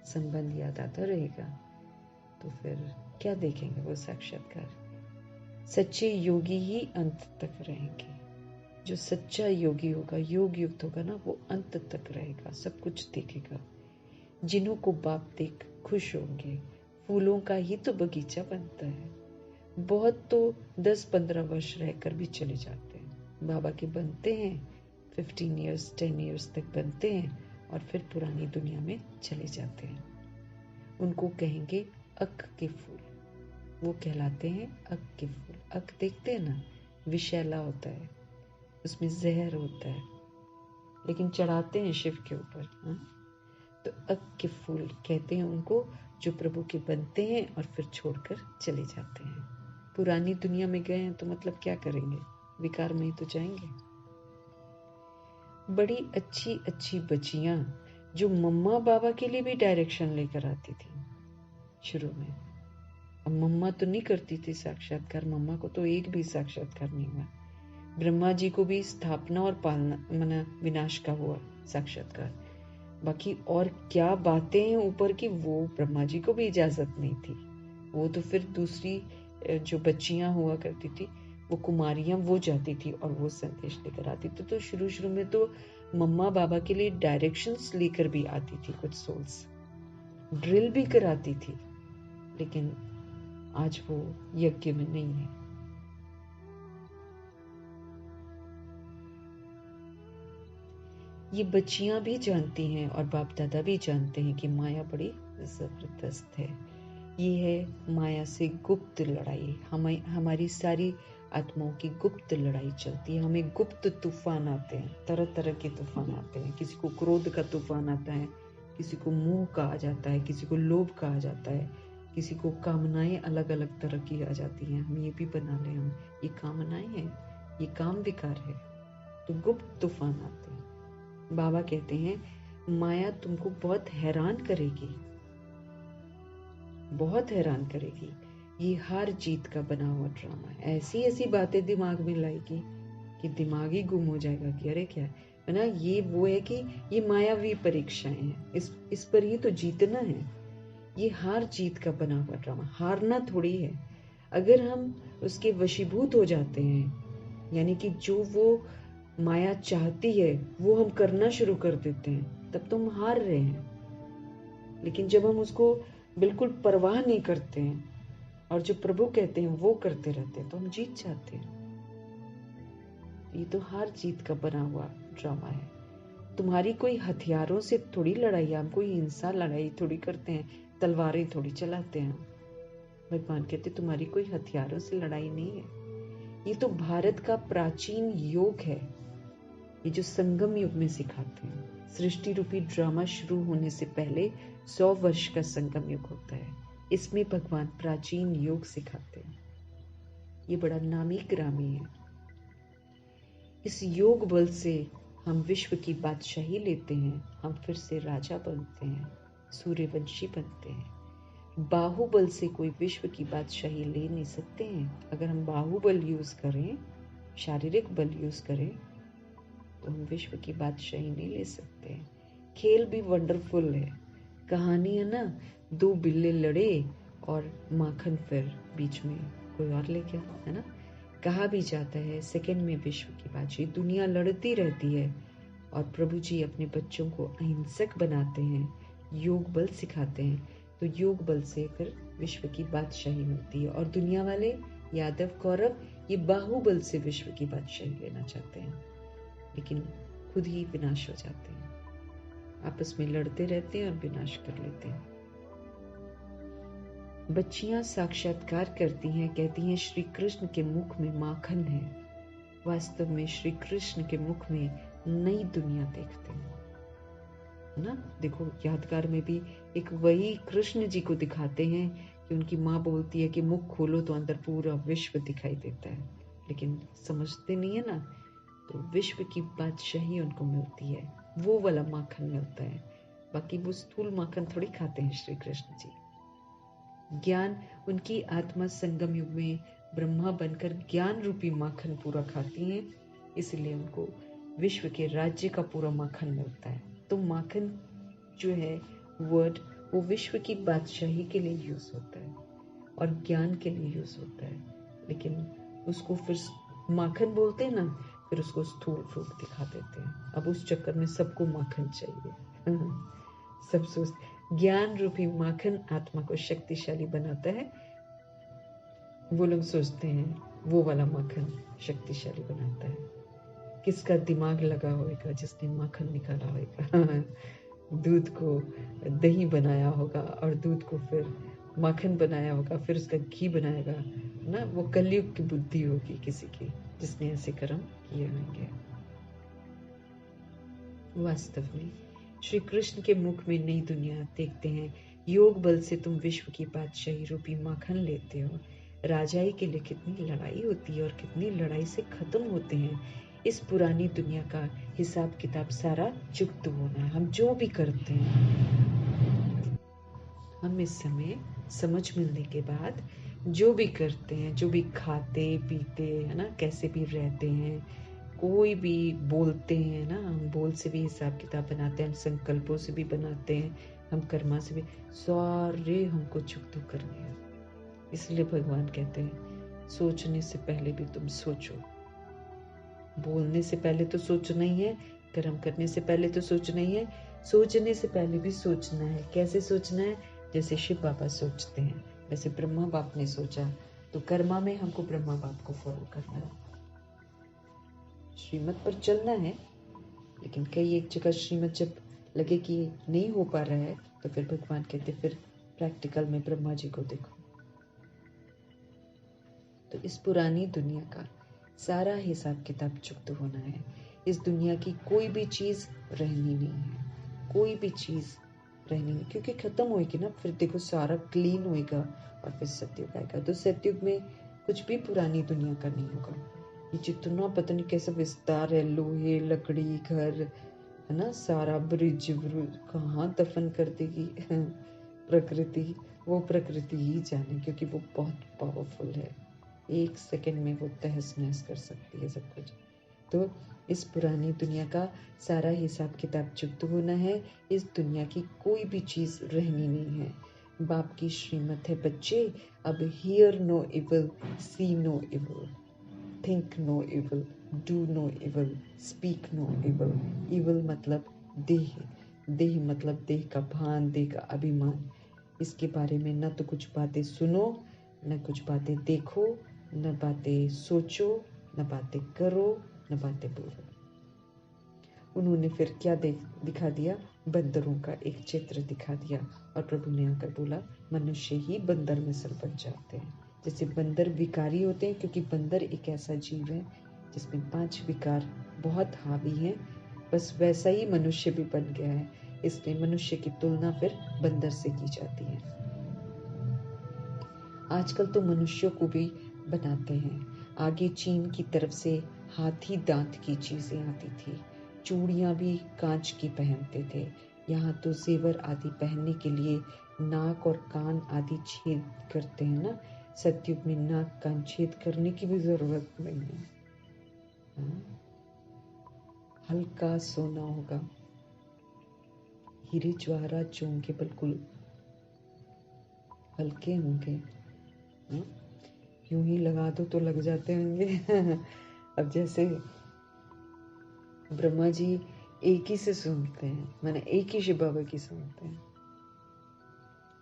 संबंध याद आता रहेगा, तो फिर क्या देखेंगे वो साक्षात्कार। सच्चे योगी ही अंत तक रहेंगे। जो सच्चा योगी होगा, योग युक्त होगा ना, वो अंत तक रहेगा, सब कुछ देखेगा। जिन्हों को बाप देख खुश होंगे, फूलों का ही तो बगीचा बनता है। बहुत तो 10-15 वर्ष रहकर भी चले जाते हैं, बाबा के बनते हैं, 15 ईयर्स 10 ईयर्स तक बनते हैं और फिर पुरानी दुनिया में चले जाते हैं। उनको कहेंगे अक के फूल, वो कहलाते हैं अक के फूल। अक देखते हैं ना, विषैला होता है, उसमें जहर होता है, लेकिन चढ़ाते हैं शिव के ऊपर। तो अक के फूल कहते हैं उनको, जो प्रभु के बनते हैं और फिर छोड़कर चले जाते हैं। पुरानी दुनिया में गए हैं तो मतलब क्या करेंगे, विकार में ही तो जाएंगे। बड़ी अच्छी अच्छी बच्चियां जो मम्मा बाबा के लिए भी डायरेक्शन लेकर आती थी शुरू में। अब मम्मा तो नहीं करती थी साक्षात्कार, मम्मा को तो एक भी साक्षात्कार नहीं हुआ। ब्रह्मा जी को भी स्थापना और पालना मना विनाश का हुआ साक्षात्कार, बाकी और क्या बातें हैं ऊपर की, वो ब्रह्मा जी को भी इजाजत नहीं थी। वो तो फिर दूसरी जो बच्चियां हुआ करती थी, वो कुमारियां, वो जाती थी और वो संदेश लेकर आती थी। तो शुरू शुरू में तो मम्मा बाबा के लिए डायरेक्शंस लेकर भी आती थी, कुछ सोल्स ड्रिल भी कराती थी, लेकिन आज वो यज्ञ में नहीं है। ये बच्चियां भी जानती हैं और बाप दादा भी जानते हैं कि माया बड़ी जबरदस्त है। ये है माया से गुप्त लड़ाई। हमारी सारी आत्माओं की गुप्त लड़ाई चलती है। हमें गुप्त तूफान आते हैं, तरह तरह के तूफान आते हैं। किसी को क्रोध का तूफान आता है, किसी को मोह का आ जाता है, किसी को लोभ का आ जाता है, किसी को कामनाएं अलग अलग तरह की आ जाती हैं। हम ये भी बना लें, हम ये कामनाएं हैं, ये काम विकार है, तो गुप्त तूफान आते हैं। बाबा कहते हैं माया तुमको बहुत हैरान करेगी, बहुत हैरान करेगी। ये हार जीत का बना हुआ ड्रामा है। ऐसी ऐसी बातें दिमाग में लाएगी कि दिमाग ही गुम हो जाएगा कि अरे क्या है ना। ये वो है कि ये मायावी परीक्षाएं हैं, इस पर ही तो जीतना है। ये हार जीत का बना हुआ ड्रामा, हारना थोड़ी है। अगर हम उसके वशीभूत हो जाते हैं, यानी कि जो वो माया चाहती है वो हम करना शुरू कर देते हैं, तब तो हम हार रहे हैं। लेकिन जब हम उसको बिल्कुल परवाह नहीं करते हैं और जो प्रभु कहते हैं वो करते रहते हैं, तो हम जीत जाते हैं। ये तो हार जीत का बना हुआ ड्रामा है। तुम्हारी कोई हथियारों से थोड़ी लड़ाई, हम कोई हिंसा लड़ाई थोड़ी करते हैं, तलवारें थोड़ी चलाते हैं। भगवान कहते तुम्हारी कोई हथियारों से लड़ाई नहीं है। ये तो भारत का प्राचीन योग है, ये जो संगम युग में सिखाते हैं। सृष्टि रूपी ड्रामा शुरू होने से पहले 100 वर्ष का संगम युग होता है। इसमें भगवान प्राचीन योग सिखाते हैं। ये बड़ा नामी ग्रामी है। इस योग बल से हम विश्व की बादशाही लेते हैं, हम फिर से राजा बनते हैं, सूर्यवंशी बनते हैं। बाहुबल से कोई विश्व की बादशाही ले नहीं सकते हैं। अगर हम बाहुबल यूज करें, शारीरिक बल यूज करें, तो हम विश्व की बादशाही नहीं ले सकते। खेल भी वंडरफुल है। कहानी है ना, 2 बिल्ले लड़े और माखन फिर बीच में कोई और ले गया, है ना। कहा भी जाता है सेकंड में विश्व की बादशाही। दुनिया लड़ती रहती है और प्रभु जी अपने बच्चों को अहिंसक बनाते हैं, योग बल सिखाते हैं, तो योग बल से फिर विश्व की बादशाही मिलती है। और दुनिया वाले यादव कौरव ये बाहुबल से विश्व की बादशाही लेना चाहते हैं, लेकिन खुद ही विनाश हो जाते हैं। आपस में लड़ते रहते हैं और विनाश कर लेते हैं। बच्चियां साक्षात्कार करती हैं, कहती हैं श्री कृष्ण के मुख में माखन है। वास्तव में श्री कृष्ण के मुख में नई दुनिया देखते हैं, है ना। देखो यादगार में भी एक वही कृष्ण जी को दिखाते हैं कि उनकी माँ बोलती है कि मुख खोलो तो अंदर पूरा विश्व दिखाई देता है, लेकिन समझते नहीं है ना। तो विश्व की बादशाही उनको मिलती है, वो वाला माखन मिलता है। बाकी वो स्थूल माखन थोड़ी खाते हैं श्री कृष्ण जी। ज्ञान, उनकी आत्मा संगम युग में ब्रह्मा बनकर ज्ञान रूपी माखन पूरा खाती हैं, इसलिए उनको विश्व के राज्य का पूरा माखन मिलता है। तो माखन जो है वर्ड, वो विश्व की बादशाही के लिए यूज होता है और ज्ञान के लिए यूज होता है, लेकिन उसको फिर माखन बोलते हैं ना, फिर उसको स्थूल रूप दिखा देते हैं। अब उस चक्कर में सबको माखन चाहिए। सब सोच, ज्ञान रूपी माखन आत्मा को शक्तिशाली बनाता है। वो लोग सोचते हैं वो वाला माखन शक्तिशाली बनाता है। किसका दिमाग लगा होगा जिसने माखन निकाला होगा दूध को दही बनाया होगा और दूध को फिर माखन बनाया होगा, फिर उसका घी बनाएगा ना। वो कलयुग की बुद्धि होगी किसी की जिसने ऐसे कर्म किए होंगे। वास्तव में श्री कृष्ण के मुख में नई दुनिया देखते हैं। योग बल से तुम विश्व की बादशाही रूपी माखन लेते हो। राजाई के लिए कितनी लड़ाई होती है और कितनी लड़ाई से खत्म होते हैं। इस पुरानी दुनिया का हिसाब किताब सारा चुकता होना है। हम जो भी करते हैं, हम इस समय समझ मिलने के बाद जो भी करते हैं, जो भी खाते पीते है ना, कैसे भी रहते हैं, कोई भी बोलते हैं ना, हम बोल से भी हिसाब किताब बनाते हैं, हम संकल्पों से भी बनाते हैं, हम कर्मा से भी, सारे हमको चुकता करने हैं। इसलिए भगवान कहते हैं सोचने से पहले भी तुम सोचो। बोलने से पहले तो सोचना ही है, कर्म करने से पहले तो सोचना ही है, सोचने से पहले भी सोचना है। कैसे सोचना है? जैसे शिव बाबा सोचते हैं वैसे ब्रह्मा बाप ने सोचा, तो कर्मा में हमको ब्रह्मा बाप को फॉलो करना है, श्रीमत पर चलना है। लेकिन कई एक जगह श्रीमत जब लगे कि नहीं हो पा रहा है तो फिर भगवान कहते फिर प्रैक्टिकल में ब्रह्मा जी को देखो। तो इस पुरानी दुनिया का सारा हिसाब किताब चुकता होना है। इस दुनिया की कोई भी चीज रहनी नहीं है, कोई भी चीज रहनी नहीं, क्योंकि खत्म होएगी ना। फिर देखो सारा क्लीन होएगा और फिर सतयुग आएगा। तो सतयुग में कुछ भी पुरानी दुनिया का नहीं होगा। ये जितना पता नहीं कैसा विस्तार है, लोहे लकड़ी घर है ना, सारा ब्रिज कहाँ दफन कर देगी प्रकृति, वो प्रकृति ही जाने, क्योंकि वो बहुत पावरफुल है। एक सेकंड में वो तहस नहस कर सकती है सब कुछ। तो इस पुरानी दुनिया का सारा हिसाब किताब चुकता होना है। इस दुनिया की कोई भी चीज रहनी नहीं है। बाप की श्रीमत है बच्चे, अब hear no evil, see no evil, think no evil, do no evil, speak no evil. Evil मतलब देह, देह मतलब देह का भान, देह का अभिमान। इसके बारे में न तो कुछ बातें सुनो, न कुछ बातें देखो, न बातें सोचो, न बातें करो, न बातें बोलो। उन्होंने फिर क्या दिखा दिया? बंदरों का एक चित्र दिखा दिया और प्रभु ने आकर बोला मनुष्य ही बंदर में सर बन जाते हैं। जैसे बंदर विकारी होते हैं, क्योंकि बंदर एक ऐसा जीव है जिसमें 5 विकार बहुत हावी हैं, बस वैसा ही मनुष्य भी बन गया है। इसलिए मनुष्य की तुलना फिर बंदर से की जाती है। आजकल तो मनुष्यों को भी बनाते हैं। आगे चीन की तरफ से हाथी दांत की चीजें आती थी, चूड़ियां भी कांच की पहनते थे। यहाँ तो जेवर आदि पहनने के लिए नाक और कान आदि छेद करते हैं ना। सतयुग में नाक कान छेद करने की भी जरूरत नहीं है। हल्का सोना होगा, हीरे जवाहरात जो होंगे बिल्कुल हल्के होंगे, यूं ही लगा दो तो लग जाते होंगे अब जैसे ब्रह्मा जी एक ही से सुनते हैं, मैंने एक ही शिव बाबा की सुनते हैं,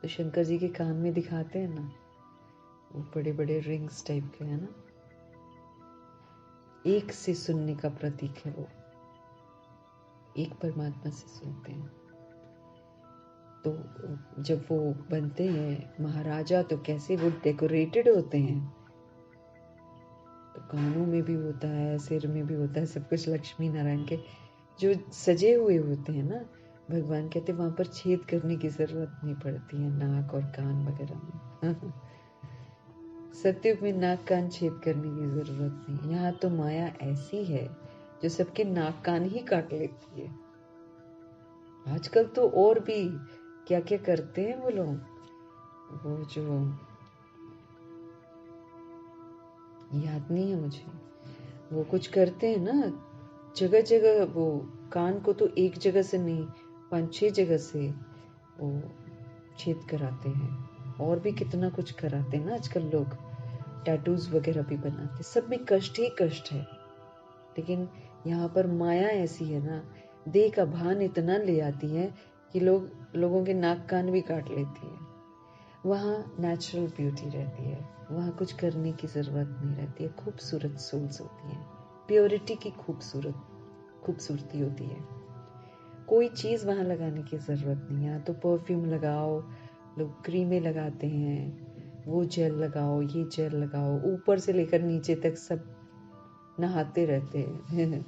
तो शंकर जी के कान में दिखाते हैं ना, वो बड़े बड़े रिंग्स टाइप के है ना, एक से सुनने का प्रतीक है वो, एक परमात्मा से सुनते हैं। तो जब वो बनते हैं महाराजा तो कैसे वो डेकोरेटेड होते हैं, तो कानों में भी होता है, सिर में भी होता है, सब कुछ लक्ष्मी नारायण के जो सजे हुए होते हैं ना। भगवान कहते वहां पर छेद करने की जरूरत नहीं पड़ती है, नाक और कान वगैरह में सतयुग में नाक कान छेद करने की जरूरत नहीं। यहाँ तो माया ऐसी है जो सबके नाक कान ही काट लेती है। आजकल तो और भी क्या क्या करते हैं वो लोग, वो जो याद नहीं है मुझे, वो कुछ करते हैं ना जगह जगह, वो कान को तो एक जगह से नहीं 5-6 जगह से वो छेद कराते हैं, और भी कितना कुछ कराते हैं ना आजकल लोग, टैटूज वगैरह भी बनाते, सब में कष्ट ही कष्ट है। लेकिन यहाँ पर माया ऐसी है ना, देह का भान इतना ले आती है कि लोगों के नाक कान भी काट लेती है। वहाँ नेचुरल ब्यूटी रहती है, वहाँ कुछ करने की जरूरत नहीं रहती है, खूबसूरत सोल्स होती हैं। प्योरिटी की खूबसूरती होती है। कोई चीज वहां लगाने की जरूरत नहीं है। तो परफ्यूम लगाओ, लोग क्रीमें लगाते हैं, वो जेल लगाओ, ये जेल लगाओ, ऊपर से लेकर नीचे तक सब नहाते रहते हैं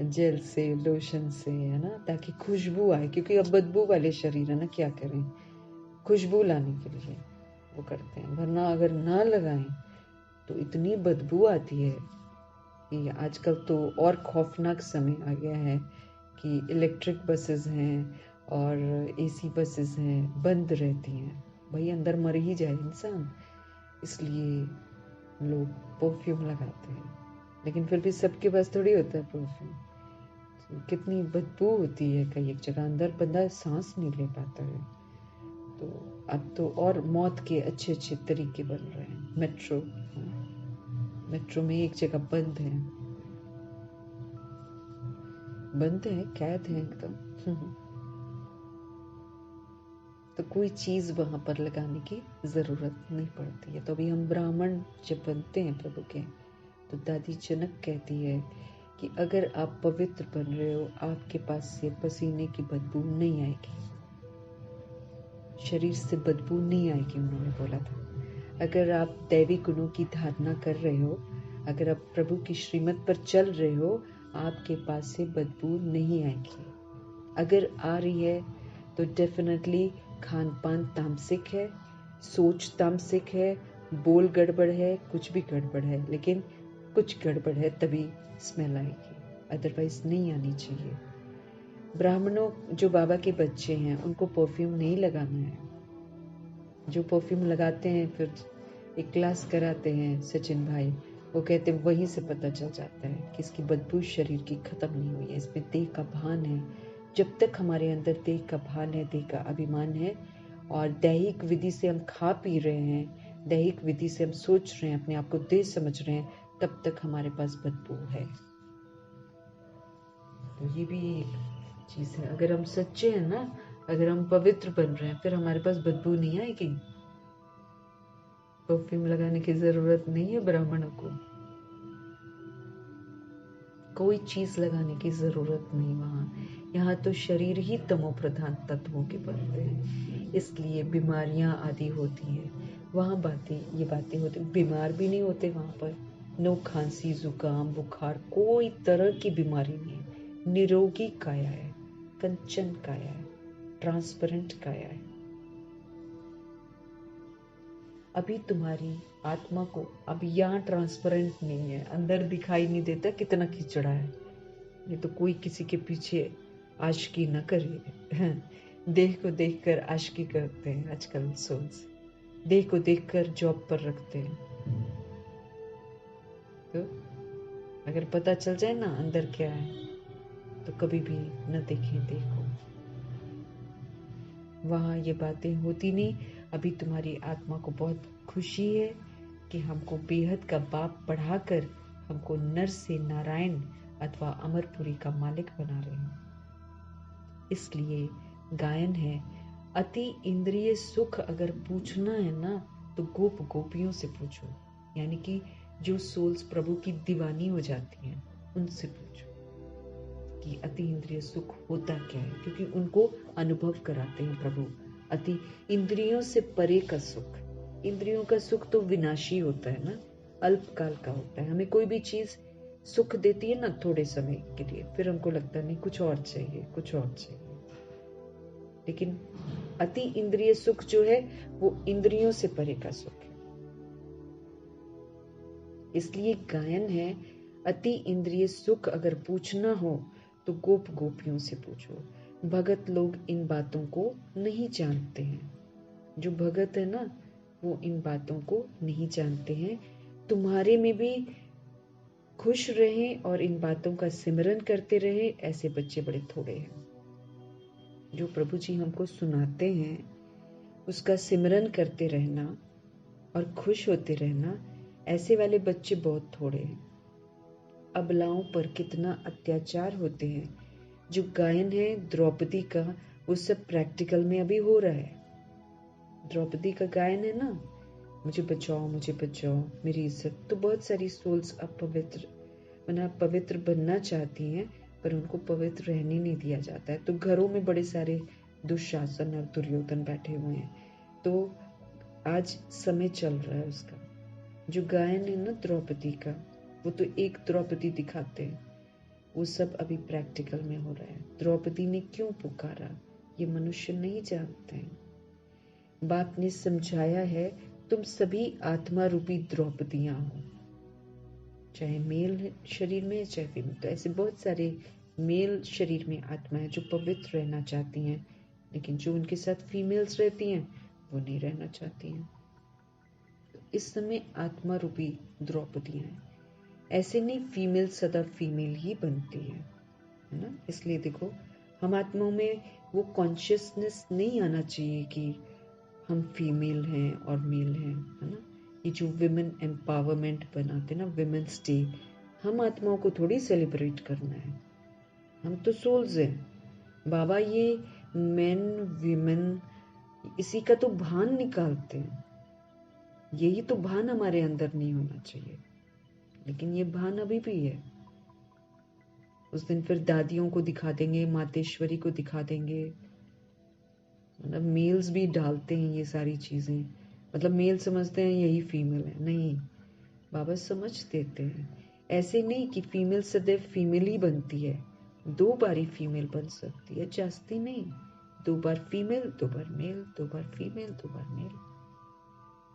जेल से, लोशन से, है ना, ताकि खुशबू आए, क्योंकि अब बदबू वाले शरीर है ना, क्या करें, खुशबू लाने के लिए वो करते हैं। वरना अगर ना लगाएं तो इतनी बदबू आती है कि आजकल तो और खौफनाक समय आ गया है कि इलेक्ट्रिक बसेस हैं और एसी बसेस हैं, बंद रहती हैं। भाई अंदर मर ही जाए इंसान, इसलिए लोग परफ्यूम लगाते हैं। लेकिन फिर भी सबके पास थोड़ी होता है परफ्यूम। तो कितनी बदबू होती है, कई एक जगह अंदर बंदा सांस नहीं ले पाता है। तो अब तो और मौत के अच्छे अच्छे तरीके बन रहे हैं। मेट्रो में एक जगह बंद है, कैद है एकदम तो कोई चीज वहां पर लगाने की जरूरत नहीं पड़ती है। तो अभी हम ब्राह्मण जब बनते हैं प्रभु के, तो दादी जनक कहती है कि अगर आप पवित्र बन रहे हो, आपके पास से पसीने की बदबू नहीं आएगी, शरीर से बदबू नहीं आएगी। उन्होंने बोला था अगर आप दैवी गुणों की धारणा कर रहे हो, अगर आप प्रभु की श्रीमत पर चल रहे हो, आपके पास से बदबू नहीं आएगी। अगर आ रही है तो डेफिनेटली खान पान तामसिक है, सोच तामसिक है, बोल गड़बड़ है, कुछ भी गड़बड़ है, लेकिन कुछ गड़बड़ है तभी स्मेल आएगी, अदरवाइज नहीं आनी चाहिए। ब्राह्मणों जो बाबा के बच्चे हैं उनको परफ्यूम नहीं लगाना है। जो परफ्यूम लगाते हैं फिर एक क्लास कराते हैं सचिन भाई, वो कहते हैं वहीं से पता चल जाता है कि इसकी बदबू शरीर की खत्म नहीं हुई है, इसमें देह का भान है। जब तक हमारे अंदर देह का भान है, देह का अभिमान है और दैहिक विधि से हम खा पी रहे हैं, दैहिक विधि से हम सोच रहे हैं, अपने आप को देह समझ रहे हैं, तब तक हमारे पास बदबू है। तो ये भी एक चीज है। अगर हम सच्चे हैं ना, अगर हम पवित्र बन रहे हैं, फिर हमारे पास बदबू नहीं आएगी। परफ्यूम लगाने की जरूरत नहीं है ब्राह्मणों को, कोई चीज लगाने की जरूरत नहीं वहां। यहाँ तो शरीर ही तमो प्रधान तत्वों के बनते हैं, इसलिए बीमारियां आदि होती हैं। वहां ये बातें होती, बीमार भी नहीं होते वहां पर। नो खांसी, जुकाम, बुखार, कोई तरह की बीमारी नहीं है। निरोगी काया है, कंचन काया है, ट्रांसपेरेंट काया है। अभी तुम्हारी आत्मा को अब यहाँ ट्रांसपेरेंट नहीं है, अंदर दिखाई नहीं देता कितना खिचड़ा है। ये तो कोई किसी के पीछे आशिकी न करे देह को देखकर आशिकी करते हैं आजकल सोल्स, देह को देखकर जॉब पर रखते हैं। तो अगर पता चल जाए ना अंदर क्या है, तो कभी भी न देखें देह को। वहां ये बातें होती नहीं। अभी तुम्हारी आत्मा को बहुत खुशी है कि हमको बेहद का बाप बढ़ाकर हमको नर से नारायण अथवा अमरपुरी का मालिक बना रहे हैं। इसलिए गायन है, अति इंद्रिय सुख अगर पूछना है ना, तो गोप गोपियों से पूछो, यानी कि जो सोल्स प्रभु की दीवानी हो जाती हैं उनसे पूछो कि अति इंद्रिय सुख होता क्या है, क्योंकि उनको अनुभव कराते हैं प्रभु अति इंद्रियों से परे का सुख। इंद्रियों का सुख तो विनाशी होता है ना, अल्पकाल का होता है। हमें कोई भी चीज सुख देती है ना थोड़े समय के लिए, फिर हमको लगता नहीं कुछ और चाहिए, कुछ और चाहिए। लेकिन अति इंद्रिय सुख जो है वो इंद्रियों से परे का सुख है। इसलिए गायन है, अति इंद्रिय सुख अगर पूछना हो तो गोप गोपियों से पूछो। भगत लोग इन बातों को नहीं जानते हैं। जो भगत है ना, वो इन बातों को नहीं जानते हैं। तुम्हारे में भी खुश रहें और इन बातों का सिमरन करते रहे, ऐसे बच्चे बड़े थोड़े हैं। जो प्रभु जी हमको सुनाते हैं उसका सिमरन करते रहना और खुश होते रहना, ऐसे वाले बच्चे बहुत थोड़े हैं। अबलाओं पर कितना अत्याचार होते हैं। जो गायन है द्रौपदी का, वो सब प्रैक्टिकल में अभी हो रहा है। द्रौपदी का गायन है ना, मुझे बचाओ, मुझे बचाओ, मेरी इज्जत। तो बहुत सारी सोल्स अपवित्र वरना पवित्र बनना चाहती हैं पर उनको पवित्र रहने नहीं दिया जाता है। तो घरों में बड़े सारे दुशासन और दुर्योधन बैठे हुए हैं। तो आज समय चल रहा है उसका। जो गायन है ना द्रौपदी का, वो तो एक द्रौपदी दिखाते हैं, वो सब अभी प्रैक्टिकल में हो रहा है। द्रौपदी ने क्यों पुकारा ये मनुष्य नहीं जानते हैं। बाप ने समझाया है, तुम सभी आत्मा रूपी द्रौपदियां हो, चाहे मेल शरीर में चाहे फीमेल। तो ऐसे बहुत सारे मेल शरीर में आत्मा है जो पवित्र रहना चाहती हैं, लेकिन जो उनके साथ फीमेल्स रहती हैं वो नहीं रहना चाहती हैं। तो इस समय आत्मा रूपी द्रौपदियां हैं। ऐसे नहीं फीमेल सदा फीमेल ही बनती है ना। इसलिए देखो, हम आत्माओं में वो कॉन्शियसनेस नहीं आना चाहिए कि हम फीमेल हैं और मेल हैं, है ना। ये जो विमेन एम्पावरमेंट बनाते ना, विमेन्स डे, हम आत्माओं को थोड़ी सेलिब्रेट करना है, हम तो सोल्स हैं। बाबा ये मेन विमेन इसी का तो भान निकालते हैं। यही तो भान हमारे अंदर नहीं होना चाहिए, लेकिन ये भान अभी भी है। उस दिन फिर दादियों को दिखा देंगे, मातेश्वरी को दिखा देंगे, मतलब मेल्स भी डालते हैं ये सारी चीजें। मतलब मेल समझते हैं यही फीमेल है, नहीं, बाबा समझ देते हैं। ऐसे नहीं कि फीमेल सदैव फीमेल ही बनती है, 2 बारी फीमेल बन सकती है, जास्ती नहीं। 2 बार फीमेल, 2 बार मेल, 2 बार फीमेल, 2 बार मेल।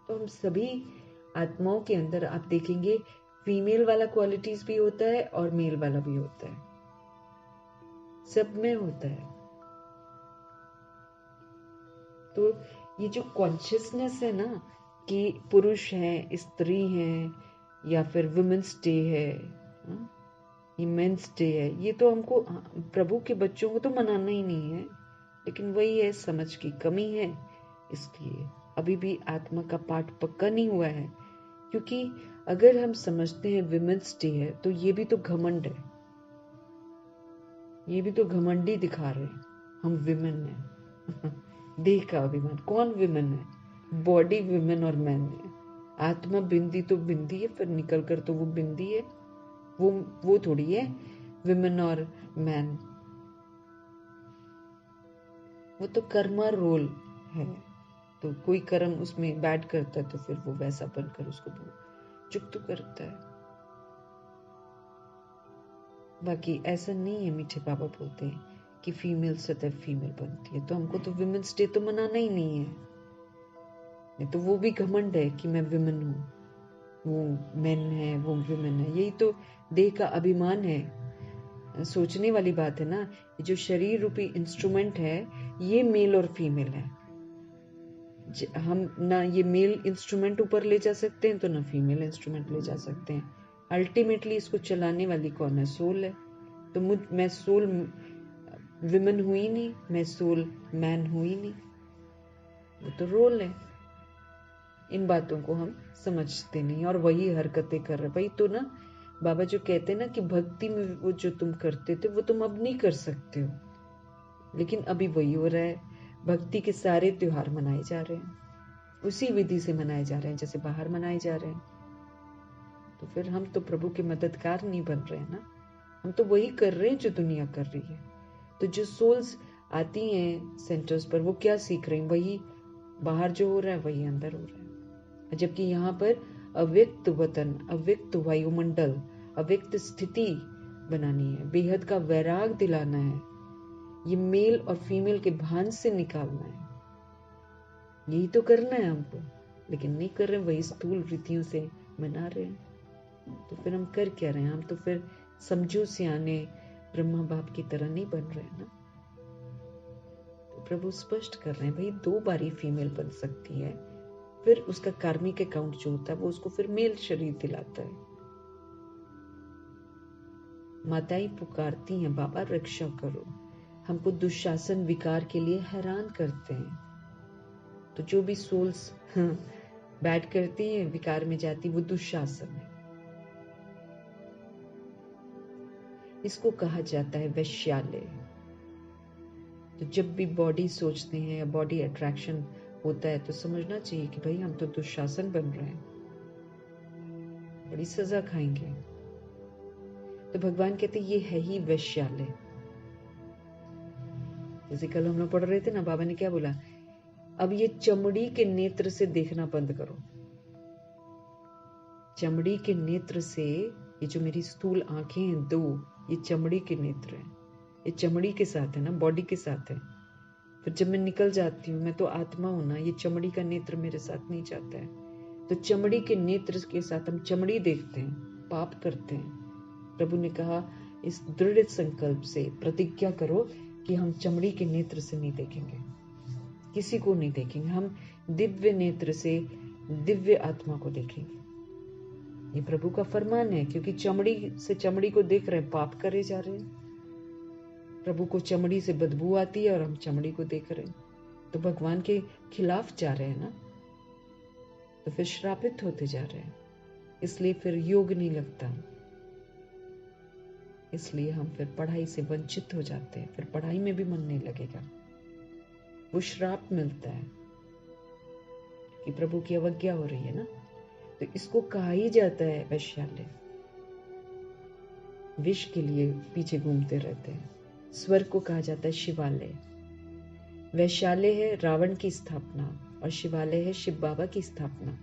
तो हम सभी आत्माओं के अंदर आप देखेंगे फीमेल वाला क्वालिटीज भी होता है और मेल वाला भी होता है, सब में होता है। तो ये जो कॉन्शियसनेस है ना कि पुरुष है, स्त्री है, या फिर वुमेन्स डे है, ये मेंस डे है, ये तो हमको प्रभु के बच्चों को तो मनाना ही नहीं है। लेकिन वही है, समझ की कमी है, इसलिए अभी भी आत्मा का पाठ पक्का नहीं हुआ है। क्योंकि अगर हम समझते हैं विमेन्स डे है तो ये भी तो घमंड है, ये भी तो घमंडी दिखा रहे हैं हम विमेन है। देह का अभिमान। कौन विमेन है? बॉडी विमेन और मैन है। आत्मा बिंदी तो बिंदी है, फिर निकल कर तो वो बिंदी है, वो थोड़ी है विमेन और मैन। वो तो कर्मा रोल है, तो कोई कर्म उसमें बैड करता है तो फिर वो वैसा बनकर उसको चुप तो करता है। बाकी ऐसा नहीं है, मीठे बाबा बोलते हैं कि फीमेल सदैव फीमेल बनती है, तो हमको तो विमेन्स डे तो मनाना ही नहीं है। नहीं तो वो भी घमंड है कि मैं विमेन हूँ, वो मेन है, वो विमेन है, यही तो देह का अभिमान है। सोचने वाली बात है ना, जो शरीर रूपी इंस्ट्रूमेंट है ये मेल और फीमेल है। हम ना ये मेल इंस्ट्रूमेंट ऊपर ले जा सकते हैं तो ना फीमेल इंस्ट्रूमेंट ले जा सकते हैं। अल्टीमेटली इसको चलाने वाली कौन है? सोल है। तो मैं सोल विमेन हुई नहीं, मैं सोल मैन हुई नहीं, वो तो रोल है। इन बातों को हम समझते नहीं और वही हरकतें कर रहे। भाई तो ना बाबा जो कहते हैं ना कि भक्ति में वो जो तुम करते थे वो तुम अब नहीं कर सकते हो, लेकिन अभी वही हो रहा है। भक्ति के सारे त्योहार मनाए जा रहे हैं, उसी विधि से मनाए जा रहे हैं जैसे बाहर मनाए जा रहे हैं। तो फिर हम तो प्रभु के मददगार नहीं बन रहे हैं ना, हम तो वही कर रहे हैं जो दुनिया कर रही है। तो जो सोल्स आती हैं सेंटर्स पर वो क्या सीख रही हैं? वही बाहर जो हो रहा है वही अंदर हो रहा है। जबकि यहाँ पर अव्यक्त वतन, अव्यक्त वायुमंडल, अव्यक्त स्थिति बनानी है, बेहद का वैराग दिलाना है, ये मेल और फीमेल के भान से निकालना है, यही तो करना है हमको। लेकिन नहीं कर रहे, वही स्थूल वृत्तियों से मना रहे हैं। तो फिर हम कर क्या रहे हैं? हम तो फिर समझो सियाने ब्रह्मा बाप की तरह नहीं बन रहे हैं ना। तो प्रभु स्पष्ट कर रहे हैं, भाई 2 बारी फीमेल बन सकती है, फिर उसका कार्मिक अकाउंट जो होता है वो उसको फिर मेल शरीर दिलाता है। माताएं पुकारती हैं, बाबा रक्षा करो, हमको दुशासन विकार के लिए हैरान करते हैं। तो जो भी सोल्स बैड करती है, विकार में जाती, वो दुशासन है। इसको कहा जाता है वैश्यालय। तो जब भी बॉडी सोचते हैं या बॉडी अट्रैक्शन होता है तो समझना चाहिए कि भाई हम तो दुशासन बन रहे हैं, बड़ी सजा खाएंगे। तो भगवान कहते ये है ही वैश्यालय। जैसे कल हम लोग पढ़ रहे थे ना, बाबा ने क्या बोला, अब ये चमड़ी के नेत्र से देखना बंद करो। चमड़ी के नेत्र से, ये जो मेरी स्थूल आंखें हैं दो, ये चमड़ी के नेत्र हैं, ये चमड़ी के साथ है ना, बॉडी के साथ है। फिर जब मैं निकल जाती हूँ, मैं तो आत्मा हूं ना, ये चमड़ी का नेत्र मेरे साथ नहीं जाता है। तो चमड़ी के नेत्र के साथ हम चमड़ी देखते हैं, पाप करते हैं। प्रभु ने कहा इस दृढ़ संकल्प से प्रतिज्ञा करो कि हम चमड़ी के नेत्र से नहीं देखेंगे, किसी को नहीं देखेंगे, हम दिव्य नेत्र से दिव्य आत्मा को देखेंगे। ये प्रभु का फरमान है, क्योंकि चमड़ी से चमड़ी को देख रहे हैं, पाप करे जा रहे हैं। प्रभु को चमड़ी से बदबू आती है और हम चमड़ी को देख रहे हैं, तो भगवान के खिलाफ जा रहे हैं ना, तो फिर श्रापित होते जा रहे हैं। इसलिए फिर योग नहीं लगता, इसलिए हम फिर पढ़ाई से वंचित हो जाते हैं, फिर पढ़ाई में भी मन नहीं लगेगा, वो श्राप मिलता है कि प्रभु की अवज्ञा हो रही है ना। तो इसको कहा ही जाता है वैश्यालय। विष के लिए पीछे घूमते रहते हैं। स्वर्ग को कहा जाता है शिवालय। वैश्यालय है रावण की स्थापना और शिवालय है शिव बाबा की स्थापना।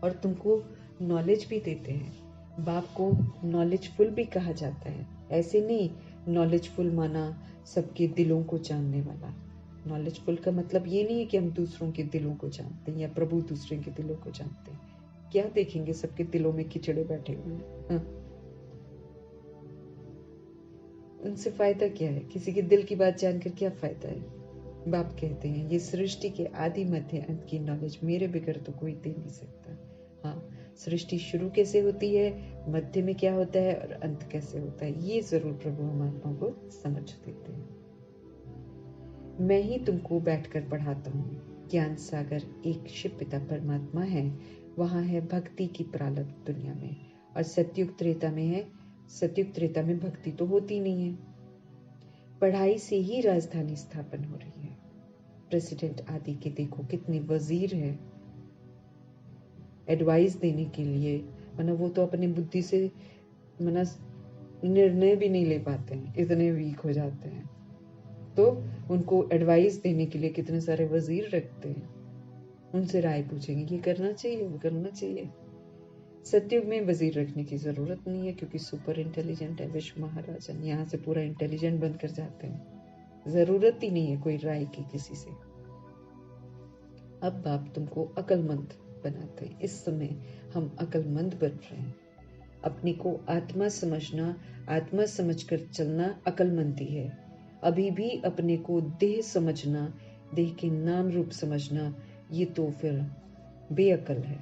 और तुमको नॉलेज भी देते हैं। बाप को नॉलेजफुल भी कहा जाता है। ऐसे नहीं नॉलेजफुल माना सबके दिलों को जानने वाला। नॉलेजफुल का मतलब ये नहीं है कि हम दूसरों के दिलों को जानते हैं या प्रभु दूसरे के दिलों को जानते हैं। क्या देखेंगे, सबके दिलों में खिचड़े बैठे हुए हैं। हाँ। उनसे फायदा क्या है? किसी के दिल की बात जानकर क्या फायदा है? बाप कहते हैं ये सृष्टि के आदि मध्य अंत की नॉलेज मेरे बगैर तो कोई दे नहीं सकता। हाँ, सृष्टि शुरू कैसे होती है, मध्य में क्या होता है और अंत कैसे होता है, ये जरूर प्रभु हम आत्मा को समझ देते हैं। मैं ही तुमको बैठकर पढ़ाता हूँ। ज्ञान सागर एक शिव पिता परमात्मा है, वहाँ है भक्ति की प्रारब्ध दुनिया में, और सतयुग त्रेता में है। सतयुग त्रेता में भक्ति तो होती नहीं है। पढ़ाई से ही राजधानी स्थापन हो रही है। प्रेसिडेंट आदि के देखो कितने वजीर हैं एडवाइस देने के लिए, वरना वो तो अपनी बुद्धि से मना निर्णय भी नहीं ले पाते हैं, इतने वीक हो जाते हैं। तो उनको एडवाइस देने के लिए कितने सारे वजीर रखते हैं, उनसे राय पूछेंगे ये करना चाहिए वो करना चाहिए। सतयुग में वजीर रखने की जरूरत नहीं है, क्योंकि सुपर इंटेलिजेंट है विश्व महाराजन, यहाँ से पूरा इंटेलिजेंट बन कर जाते हैं। जरूरत ही नहीं है कोई राय की किसी से। अब बाप तुमको अकलमंद बनाते हैं। इस समय हम अकलमंद बन रहे हैं। अपने को आत्मा समझना, आत्मा समझकर चलना अकलमंदी है। अभी भी अपने को देह समझना, देह के नाम रूप समझना, ये तो फिर बेअकल है।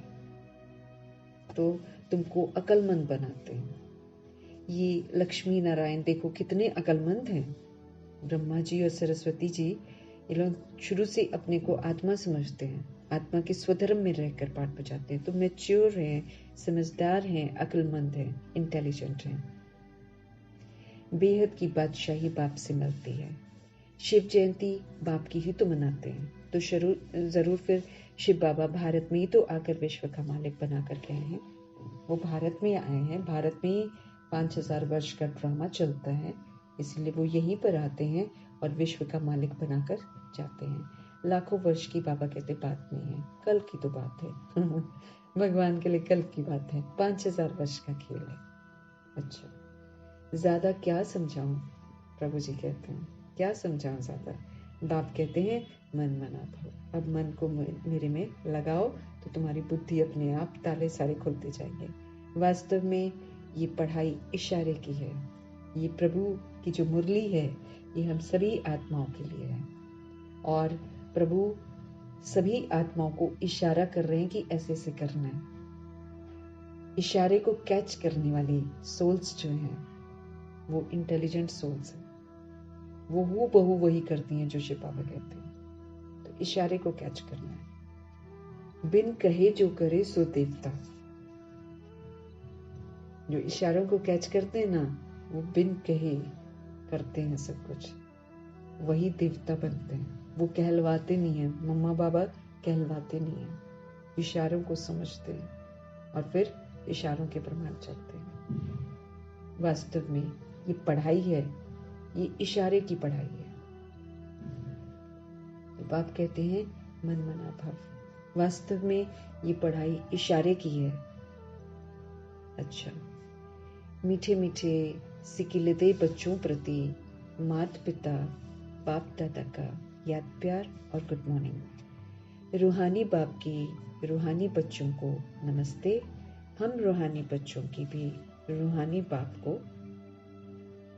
तो तुमको अकलमंद बनाते हैं। ये लक्ष्मी नारायण देखो कितने अकलमंद हैं। ब्रह्मा जी और सरस्वती जी, ये लोग शुरू से अपने को आत्मा समझते हैं, आत्मा के स्वधर्म में रहकर पाठ बजाते हैं। तो मैच्योर हैं, समझदार हैं, अक्लमंद हैं, इंटेलिजेंट हैं। बेहद की बादशाही बाप से मिलती है। शिव जयंती बाप की ही तो मनाते हैं, तो जरूर फिर शिव बाबा भारत में ही तो आकर विश्व का मालिक बना कर गए हैं। वो भारत में आए हैं, भारत में ही 5000 वर्ष का ड्रामा चलता है, इसलिए वो यहीं पर आते हैं और विश्व का मालिक बनाकर जाते हैं। लाखों वर्ष की बाबा कहते बात नहीं है, कल की तो बात है। भगवान के लिए कल की बात है, 5000 वर्ष का खेल है। अच्छा, ज्यादा क्या समझाऊं? प्रभु जी कहते हैं क्या समझाऊं ज्यादा। बाप कहते हैं मन मना दो। अब मन को मेरे में लगाओ तो तुम्हारी बुद्धि अपने आप ताले सारे खुलते जाएंगे। वास्तव में ये पढ़ाई इशारे की है। ये प्रभु की जो मुरली है ये हम सभी आत्माओं के लिए है, और प्रभु सभी आत्माओं को इशारा कर रहे हैं कि ऐसे ऐसे करना है। इशारे को कैच करने वाली सोल्स जो हैं वो इंटेलिजेंट सोल्स हैं, वो हूबहू वही करती हैं जो शिव बाबा कहते हैं। तो इशारे को कैच करना है। बिन कहे जो करे सो देवता। जो इशारों को कैच करते हैं ना, वो बिन कहे करते हैं सब कुछ, वही देवता बनते हैं। वो कहलवाते नहीं है, मम्मा बाबा कहलवाते नहीं है, इशारों को समझते हैं और फिर इशारों के प्रमाण चलते हैं। वास्तव में ये पढ़ाई है, ये इशारे की पढ़ाई है। तो बाप कहते हैं मन मना भाव, वास्तव में ये पढ़ाई इशारे की है। अच्छा, मीठे मीठे सिकिलदे बच्चों प्रति माता पिता बाप दादा का याद प्यार और गुड मॉर्निंग। रूहानी बाप की रूहानी बच्चों को नमस्ते। हम रूहानी बच्चों की भी रूहानी बाप को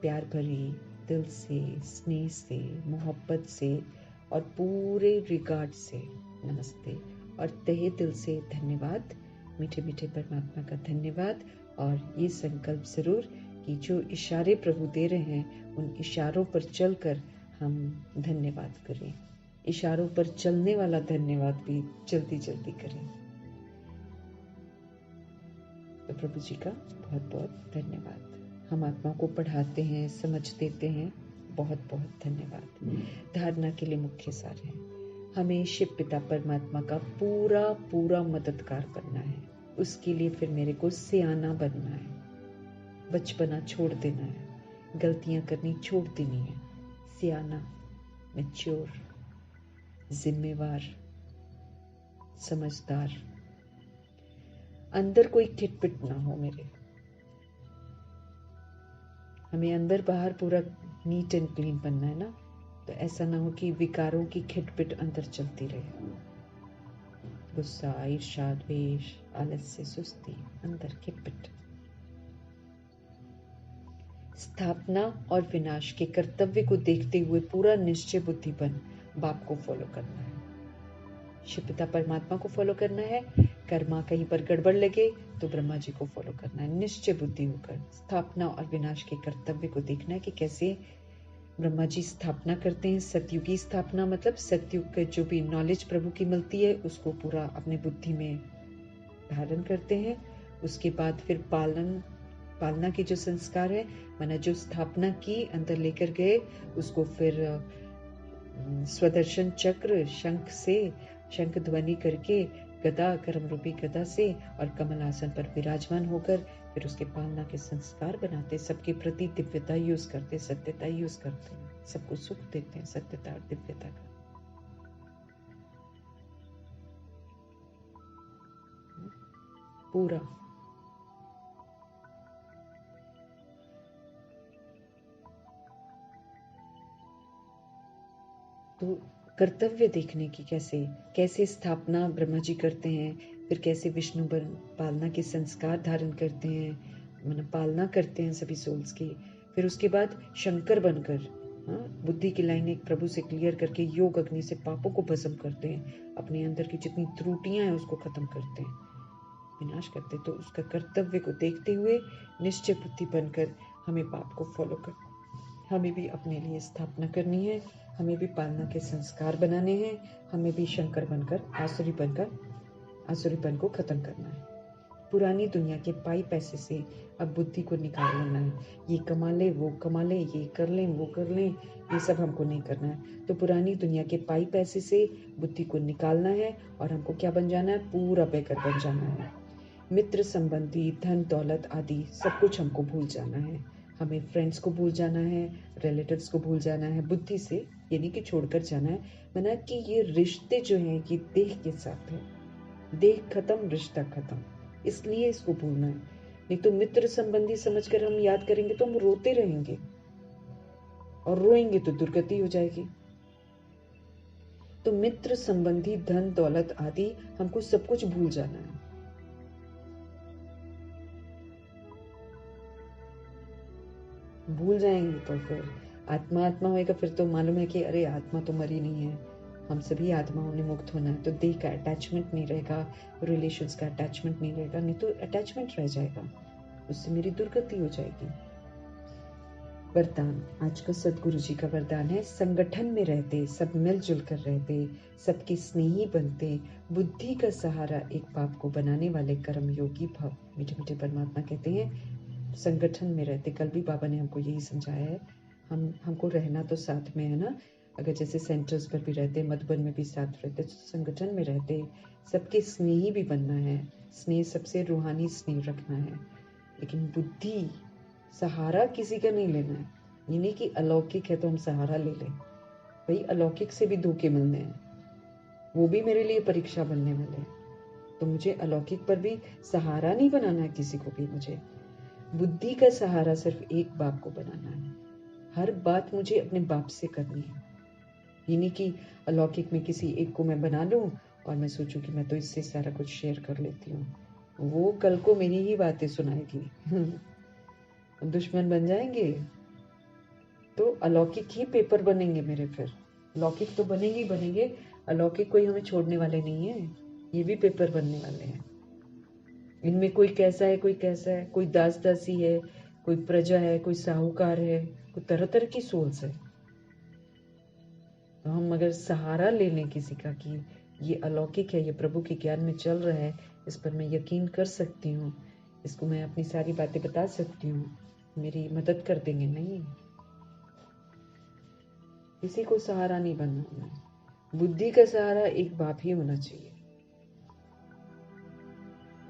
प्यार भरी दिल से, स्नेह से, मोहब्बत से और पूरे रिगार्ड से नमस्ते और तहे दिल से धन्यवाद। मीठे मीठे परमात्मा का धन्यवाद। और ये संकल्प जरूर कि जो इशारे प्रभु दे रहे हैं उन इशारों पर चलकर हम धन्यवाद करें। इशारों पर चलने वाला धन्यवाद भी जल्दी जल्दी करें। तो प्रभु जी का बहुत बहुत धन्यवाद। हम आत्मा को पढ़ाते हैं, समझ देते हैं, बहुत बहुत धन्यवाद। धारणा के लिए मुख्य सार है, हमें शिव पिता परमात्मा का पूरा पूरा मददगार बनना है। उसके लिए फिर मेरे को सियाना बनना है, बचपना छोड़ देना है, गलतियां करनी छोड़ देनी है। सियाना, मैच्योर, जिम्मेवार, समझदार, अंदर कोई खिटपिट ना हो मेरे। हमें अंदर बाहर पूरा नीट एंड क्लीन बनना है ना, तो ऐसा ना हो कि विकारों की खिटपिट अंदर चलती रहे। गुस्सा, ईर्ष्या, द्वेष, आलस्य, सुस्ती, अंदर खिटपिट। स्थापना और विनाश के कर्तव्य को देखते हुए पूरा निश्चय बुद्धिपन बाप को फॉलो करना है, शिव पिता परमात्मा को फॉलो करना है। कर्मा कहीं पर गड़बड़ लगे तो ब्रह्मा जी को फॉलो करना है, निश्चय बुद्धि होकर। स्थापना और विनाश के कर्तव्य को देखना है कि कैसे ब्रह्मा जी स्थापना करते हैं। सतयुग की स्थापना मतलब सतयुग का जो भी नॉलेज प्रभु की मिलती है उसको पूरा अपने बुद्धि में धारण करते हैं। उसके बाद फिर पालना के जो संस्कार है, माना जो स्थापना की अंदर लेकर गए, उसको फिर स्वदर्शन चक्र शंख ध्वनि करके गदा, कर्म रूपी गदा से और कमल आसन पर विराजमान होकर फिर उसके पालना के संस्कार बनाते, सबके प्रति दिव्यता यूज करते, सत्यता यूज करते हैं, सबको सुख देते हैं, सत्यता और दिव्यता का। पूरा तो कर्तव्य देखने की, कैसे स्थापना ब्रह्मा जी करते हैं, फिर कैसे विष्णु पालना के संस्कार धारण करते हैं, मतलब पालना करते हैं सभी सोल्स की। फिर उसके बाद शंकर बनकर बुद्धि की लाइन एक प्रभु से क्लियर करके योग अग्नि से पापों को भस्म करते हैं, अपने अंदर की जितनी त्रुटियां हैं उसको खत्म करते हैं, विनाश करते। तो उसका कर्तव्य को देखते हुए निश्चय बुद्धि बनकर हमें पाप को फॉलो कर, हमें भी अपने लिए स्थापना करनी है, हमें भी पालना के संस्कार बनाने हैं, हमें भी शंकर बनकर आसुरीपन को खत्म करना है। पुरानी दुनिया के पाई पैसे से अब बुद्धि को निकाल लेना है। ये कमा ले, वो कमा ले, ये कर लें, वो कर लें, ये सब हमको नहीं करना है। तो पुरानी दुनिया के पाई पैसे से बुद्धि को निकालना है और हमको क्या बन जाना है, पूरा बेकर बन जाना है। मित्र संबंधी, धन दौलत आदि सब कुछ हमको भूल जाना है। हमें फ्रेंड्स को भूल जाना है, रिलेटिव्स को भूल जाना है, बुद्धि से यानी कि छोड़कर जाना है। माना कि ये रिश्ते जो हैं ये देह के साथ है, देह खत्म रिश्ता खत्म, इसलिए इसको भूलना है। नहीं तो मित्र संबंधी समझकर हम याद करेंगे तो हम रोते रहेंगे, और रोएंगे तो दुर्गति हो जाएगी। तो मित्र संबंधी, धन दौलत आदि हमको सब कुछ भूल जाना है। भूल जाएंगे तो फिर आत्मा होएगा, फिर तो मालूम है कि अरे आत्मा तो मरी नहीं है, हम सभी आत्माओं ने मुक्त होना है। तो देह का अटैचमेंट नहीं रहेगा, रिलेशंस का अटैचमेंट नहीं रहेगा, नहीं तो अटैचमेंट रह जाएगा, उससे मेरी दुर्गति हो जाएगी। वरदान आज का सदगुरु जी का वरदान है, संगठन में रहते, सब मिलजुल कर रहते, सबके स्नेही बनते, बुद्धि का सहारा एक बाप को बनाने वाले कर्म योगी भव। मीठे मीठे परमात्मा कहते हैं संगठन में रहते। कल भी बाबा ने हमको यही समझाया है, हमको रहना तो साथ में है ना। अगर जैसे सेंटर्स पर भी रहते, मधुबन में भी साथ रहते, तो संगठन में रहते, सबके स्नेही भी बनना है। स्नेह सबसे रूहानी स्नेह रखना है, लेकिन बुद्धि सहारा किसी का नहीं लेना है। ये नहीं कि अलौकिक है तो हम सहारा ले लें। भाई अलौकिक से भी धोखे मिलने हैं, वो भी मेरे लिए परीक्षा बनने वाले हैं। तो मुझे अलौकिक पर भी सहारा नहीं बनाना है किसी को भी। मुझे बुद्धि का सहारा सिर्फ एक बाप को बनाना है। हर बात मुझे अपने बाप से करनी है। ये नहीं कि अलौकिक में किसी एक को मैं बना लूं और मैं सोचूं कि मैं तो इससे सारा कुछ शेयर कर लेती हूँ। वो कल को मेरी ही बातें सुनाएगी। दुश्मन बन जाएंगे तो अलौकिक ही पेपर बनेंगे मेरे। फिर लौकिक तो बनेंगे ही बनेंगे, अलौकिक कोई हमें छोड़ने वाले नहीं है। ये भी पेपर बनने वाले हैं। इनमें कोई कैसा है, कोई कैसा है, कोई दास दासी है, कोई प्रजा है, कोई साहूकार है, कोई तरह तरह की सोल्स है। तो हम अगर सहारा ले लें किसी का कि ये अलौकिक है, ये प्रभु के ज्ञान में चल रहा है, इस पर मैं यकीन कर सकती हूँ, इसको मैं अपनी सारी बातें बता सकती हूँ, मेरी मदद कर देंगे। नहीं, किसी को सहारा नहीं बनना है। बुद्धि का सहारा एक बाप ही होना चाहिए।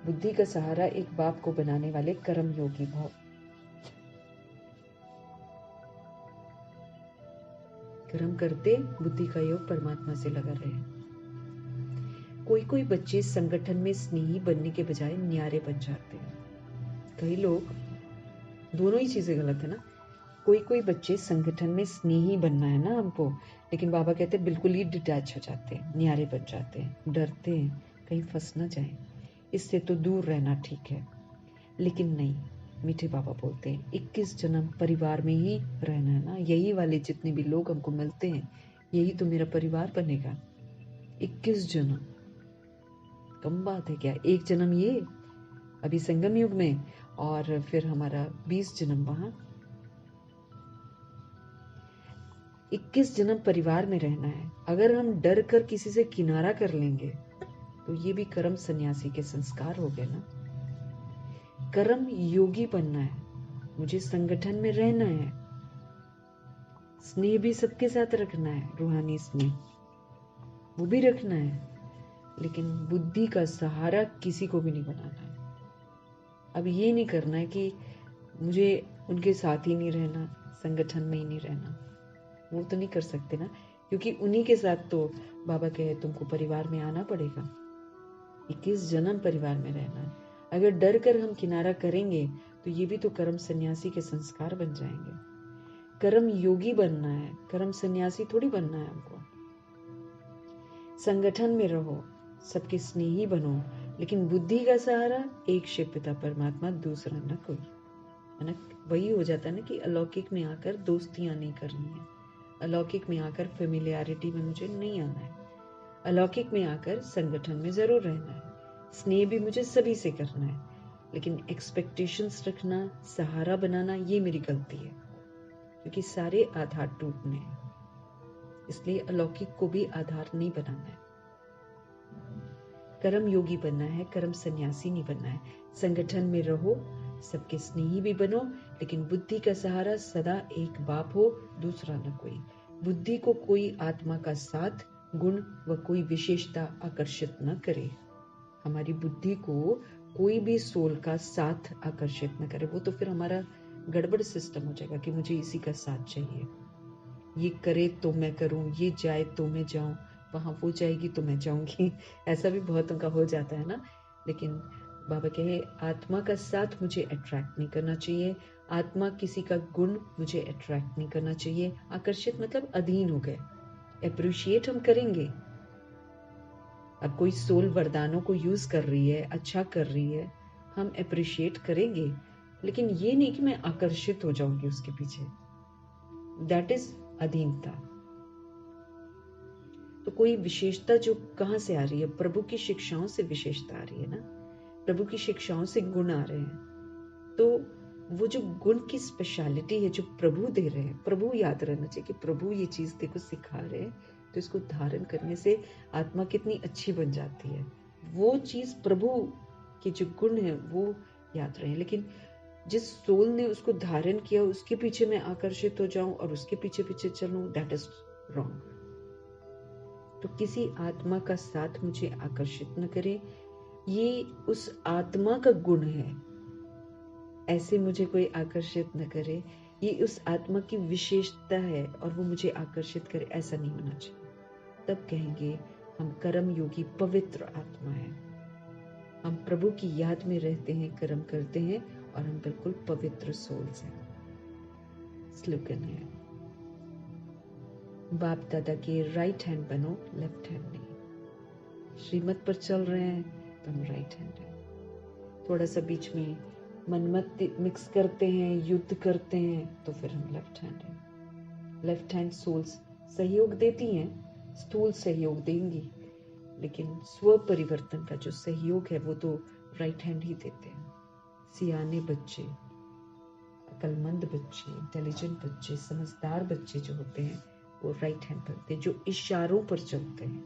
बुद्धि का सहारा एक बाप को बनाने वाले कर्म योगी भाव। कर्म करते बुद्धि का योग परमात्मा से लगा रहे। कोई कोई बच्चे संगठन में स्नेही बनने के बजाय न्यारे बन जाते हैं। कई लोग, दोनों ही चीजें गलत है ना। कोई कोई बच्चे संगठन में स्नेही बनना है ना हमको, लेकिन बाबा कहते हैं बिल्कुल ही डिटैच हो जाते हैं, न्यारे बन जाते हैं, डरते हैं कहीं फंस ना जाए, इससे तो दूर रहना ठीक है। लेकिन नहीं, मीठे बाबा बोलते हैं 21 जन्म परिवार में ही रहना है ना। यही वाले जितने भी लोग हमको मिलते हैं, यही तो मेरा परिवार बनेगा। 21 जन्म कम बात है क्या? एक जन्म ये अभी संगम युग में, और फिर हमारा 20 जन्म वहां। 21 जन्म परिवार में रहना है। अगर हम डर कर किसी से किनारा कर लेंगे तो ये भी कर्म सन्यासी के संस्कार हो गए ना। कर्म योगी बनना है, मुझे संगठन में रहना है, स्नेह भी सबके साथ रखना है, रूहानी स्नेह वो भी रखना है, लेकिन बुद्धि का सहारा किसी को भी नहीं बनाना है। अब ये नहीं करना है कि मुझे उनके साथ ही नहीं रहना, संगठन में ही नहीं रहना। वो तो नहीं कर सकते ना, क्योंकि उन्हीं के साथ तो बाबा कहे तुमको परिवार में आना पड़ेगा। 21 जन्म परिवार में रहना है। अगर डर कर हम किनारा करेंगे तो ये भी तो कर्म सन्यासी के संस्कार बन जाएंगे। कर्म योगी बनना है, कर्म सन्यासी थोड़ी बनना है हमको। संगठन में रहो, सबके स्नेही बनो, लेकिन बुद्धि का सहारा एक शिव पिता परमात्मा, दूसरा न कोई। है ना, वही हो जाता है ना कि अलौकिक में आकर दोस्तियां नहीं करनी है, अलौकिक में आकर फेमिलियरिटी में मुझे नहीं आना है, अलौकिक में आकर संगठन में जरूर रहना है, स्नेह भी मुझे सभी से करना है, लेकिन एक्सपेक्टेशंस रखना, सहारा बनाना, ये मेरी गलती है, क्योंकि सारे आधार टूटने हैं। इसलिए अलौकिक को भी आधार नहीं बनाना है। कर्म योगी बनना है, कर्म सन्यासी नहीं बनना है। संगठन में रहो, सबके स्नेही भी बनो, लेकिन बुद्धि का सहारा सदा एक बाप हो, दूसरा न कोई। बुद्धि को कोई आत्मा का साथ, गुण व कोई विशेषता आकर्षित न करे। हमारी बुद्धि को कोई भी सोल का साथ आकर्षित न करे। वो तो फिर हमारा गड़बड़ सिस्टम हो जाएगा कि मुझे इसी का साथ चाहिए, ये करे तो मैं करूं, ये जाए तो मैं जाऊं, वहां वो जाएगी तो मैं जाऊंगी। ऐसा भी बहुतों का हो जाता है ना। लेकिन बाबा कहे आत्मा का साथ मुझे अट्रैक्ट नहीं करना चाहिए, आत्मा किसी का गुण मुझे अट्रैक्ट नहीं करना चाहिए। आकर्षित मतलब अधीन हो गए। अप्रिशिएट हम करेंगे। अब कोई सोल वरदानों को यूज कर रही है, अच्छा कर रही है, हम अप्रिशिएट करेंगे, लेकिन ये नहीं कि मैं आकर्षित हो जाऊंगी उसके पीछे। दैट इज अधीनता। तो कोई विशेषता जो कहां से आ रही है? प्रभु की शिक्षाओं से विशेषता आ रही है ना, प्रभु की शिक्षाओं से गुण आ रहे हैं। तो वो जो गुण की स्पेशलिटी है जो प्रभु दे रहे हैं, प्रभु याद रहना चाहिए कि प्रभु ये चीज देखो सिखा रहे हैं, तो इसको धारण करने से आत्मा कितनी अच्छी बन जाती है। वो चीज प्रभु के जो गुण है वो याद रहे। लेकिन जिस सोल ने उसको धारण किया उसके पीछे मैं आकर्षित हो जाऊं और उसके पीछे पीछे चलूं, दैट इज रॉन्ग। तो किसी आत्मा का साथ मुझे आकर्षित न करे, ये उस आत्मा का गुण है। ऐसे मुझे कोई आकर्षित न करे, ये उस आत्मा की विशेषता है और वो मुझे आकर्षित करे, ऐसा नहीं होना चाहिए। तब कहेंगे हम कर्म योगी पवित्र आत्मा है, हम प्रभु की याद में रहते हैं, कर्म करते हैं और हम बिल्कुल पवित्र सोल्स हैं। स्लोगन है, बाप दादा के राइट हैंड बनो, लेफ्ट हैंड नहीं। श्रीमत पर चल रहे हैं तो हम राइट हैंड हैं। थोड़ा सा बीच में मनमत मिक्स करते हैं, युद्ध करते हैं, तो फिर हम लेफ्ट हैंड हैं। लेफ्ट हैंड सोल्स सहयोग देती हैं, स्थूल सहयोग देंगी, लेकिन स्व परिवर्तन का जो सहयोग है वो तो राइट हैंड ही देते हैं। सियाने बच्चे, अकलमंद बच्चे, इंटेलिजेंट बच्चे, समझदार बच्चे जो होते हैं वो राइट हैंड बनते हैं। जो इशारों पर चलते हैं,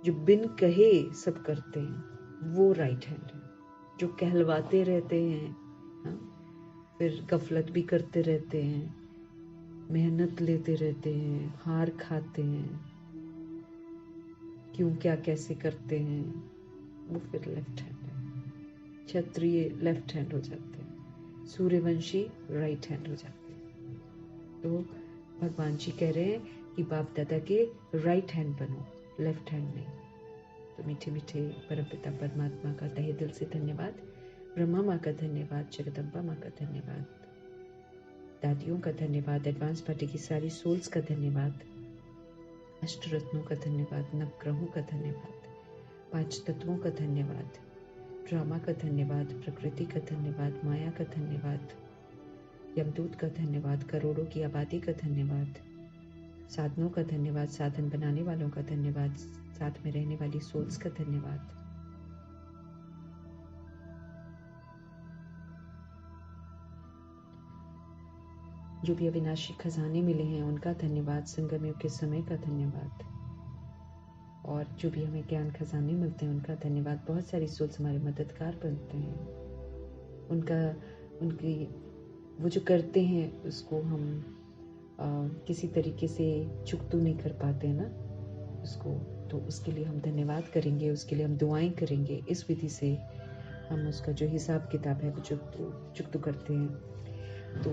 जो बिन कहे सब करते हैं, वो राइट हैंड है। जो कहलवाते रहते हैं, हाँ, फिर गफलत भी करते रहते हैं, मेहनत लेते रहते हैं, हार खाते हैं, क्यों क्या कैसे करते हैं, वो फिर लेफ्ट हैंड है। क्षत्रिय लेफ्ट हैंड हो जाते हैं, सूर्यवंशी राइट हैंड हो जाते हैं। तो भगवान जी कह रहे हैं कि बाप दादा के राइट हैंड बनो, लेफ्ट हैंड नहीं। तो मीठे मीठे परमपिता परमात्मा का तहे दिल से धन्यवाद, ब्रह्मा माँ का धन्यवाद, जगदम्बा माँ का धन्यवाद, दादियों का धन्यवाद, एडवांस पार्टी की सारी सोल्स का धन्यवाद, अष्ट रत्नों का धन्यवाद, नवग्रहों का धन्यवाद, 5 तत्वों का धन्यवाद, ड्रामा का धन्यवाद, प्रकृति का धन्यवाद, माया का धन्यवाद, यमदूत का धन्यवाद, करोड़ों की आबादी का धन्यवाद, साधनों का धन्यवाद, साधन बनाने वालों का धन्यवाद, साथ में रहने वाली सोल्स का धन्यवाद। जो भी अविनाशी खजाने मिले हैं उनका धन्यवाद, संगम युग के समय का धन्यवाद, और जो भी हमें ज्ञान खजाने मिलते हैं उनका धन्यवाद। बहुत सारी सोल्स हमारे मददगार बनते हैं, उनकी वो जो करते हैं उसको हम किसी तरीके से चुकतू नहीं कर पाते हैं ना उसको, तो उसके लिए हम धन्यवाद करेंगे, उसके लिए हम दुआएं करेंगे। इस विधि से हम उसका जो हिसाब किताब है वो चुकतू करते हैं। तो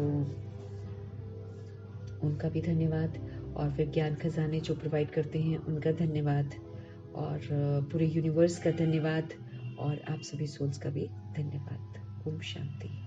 उनका भी धन्यवाद, और फिर ज्ञान खजाने जो प्रोवाइड करते हैं उनका धन्यवाद, और पूरे यूनिवर्स का धन्यवाद, और आप सभी सोल्स का भी धन्यवाद। ओम शांति।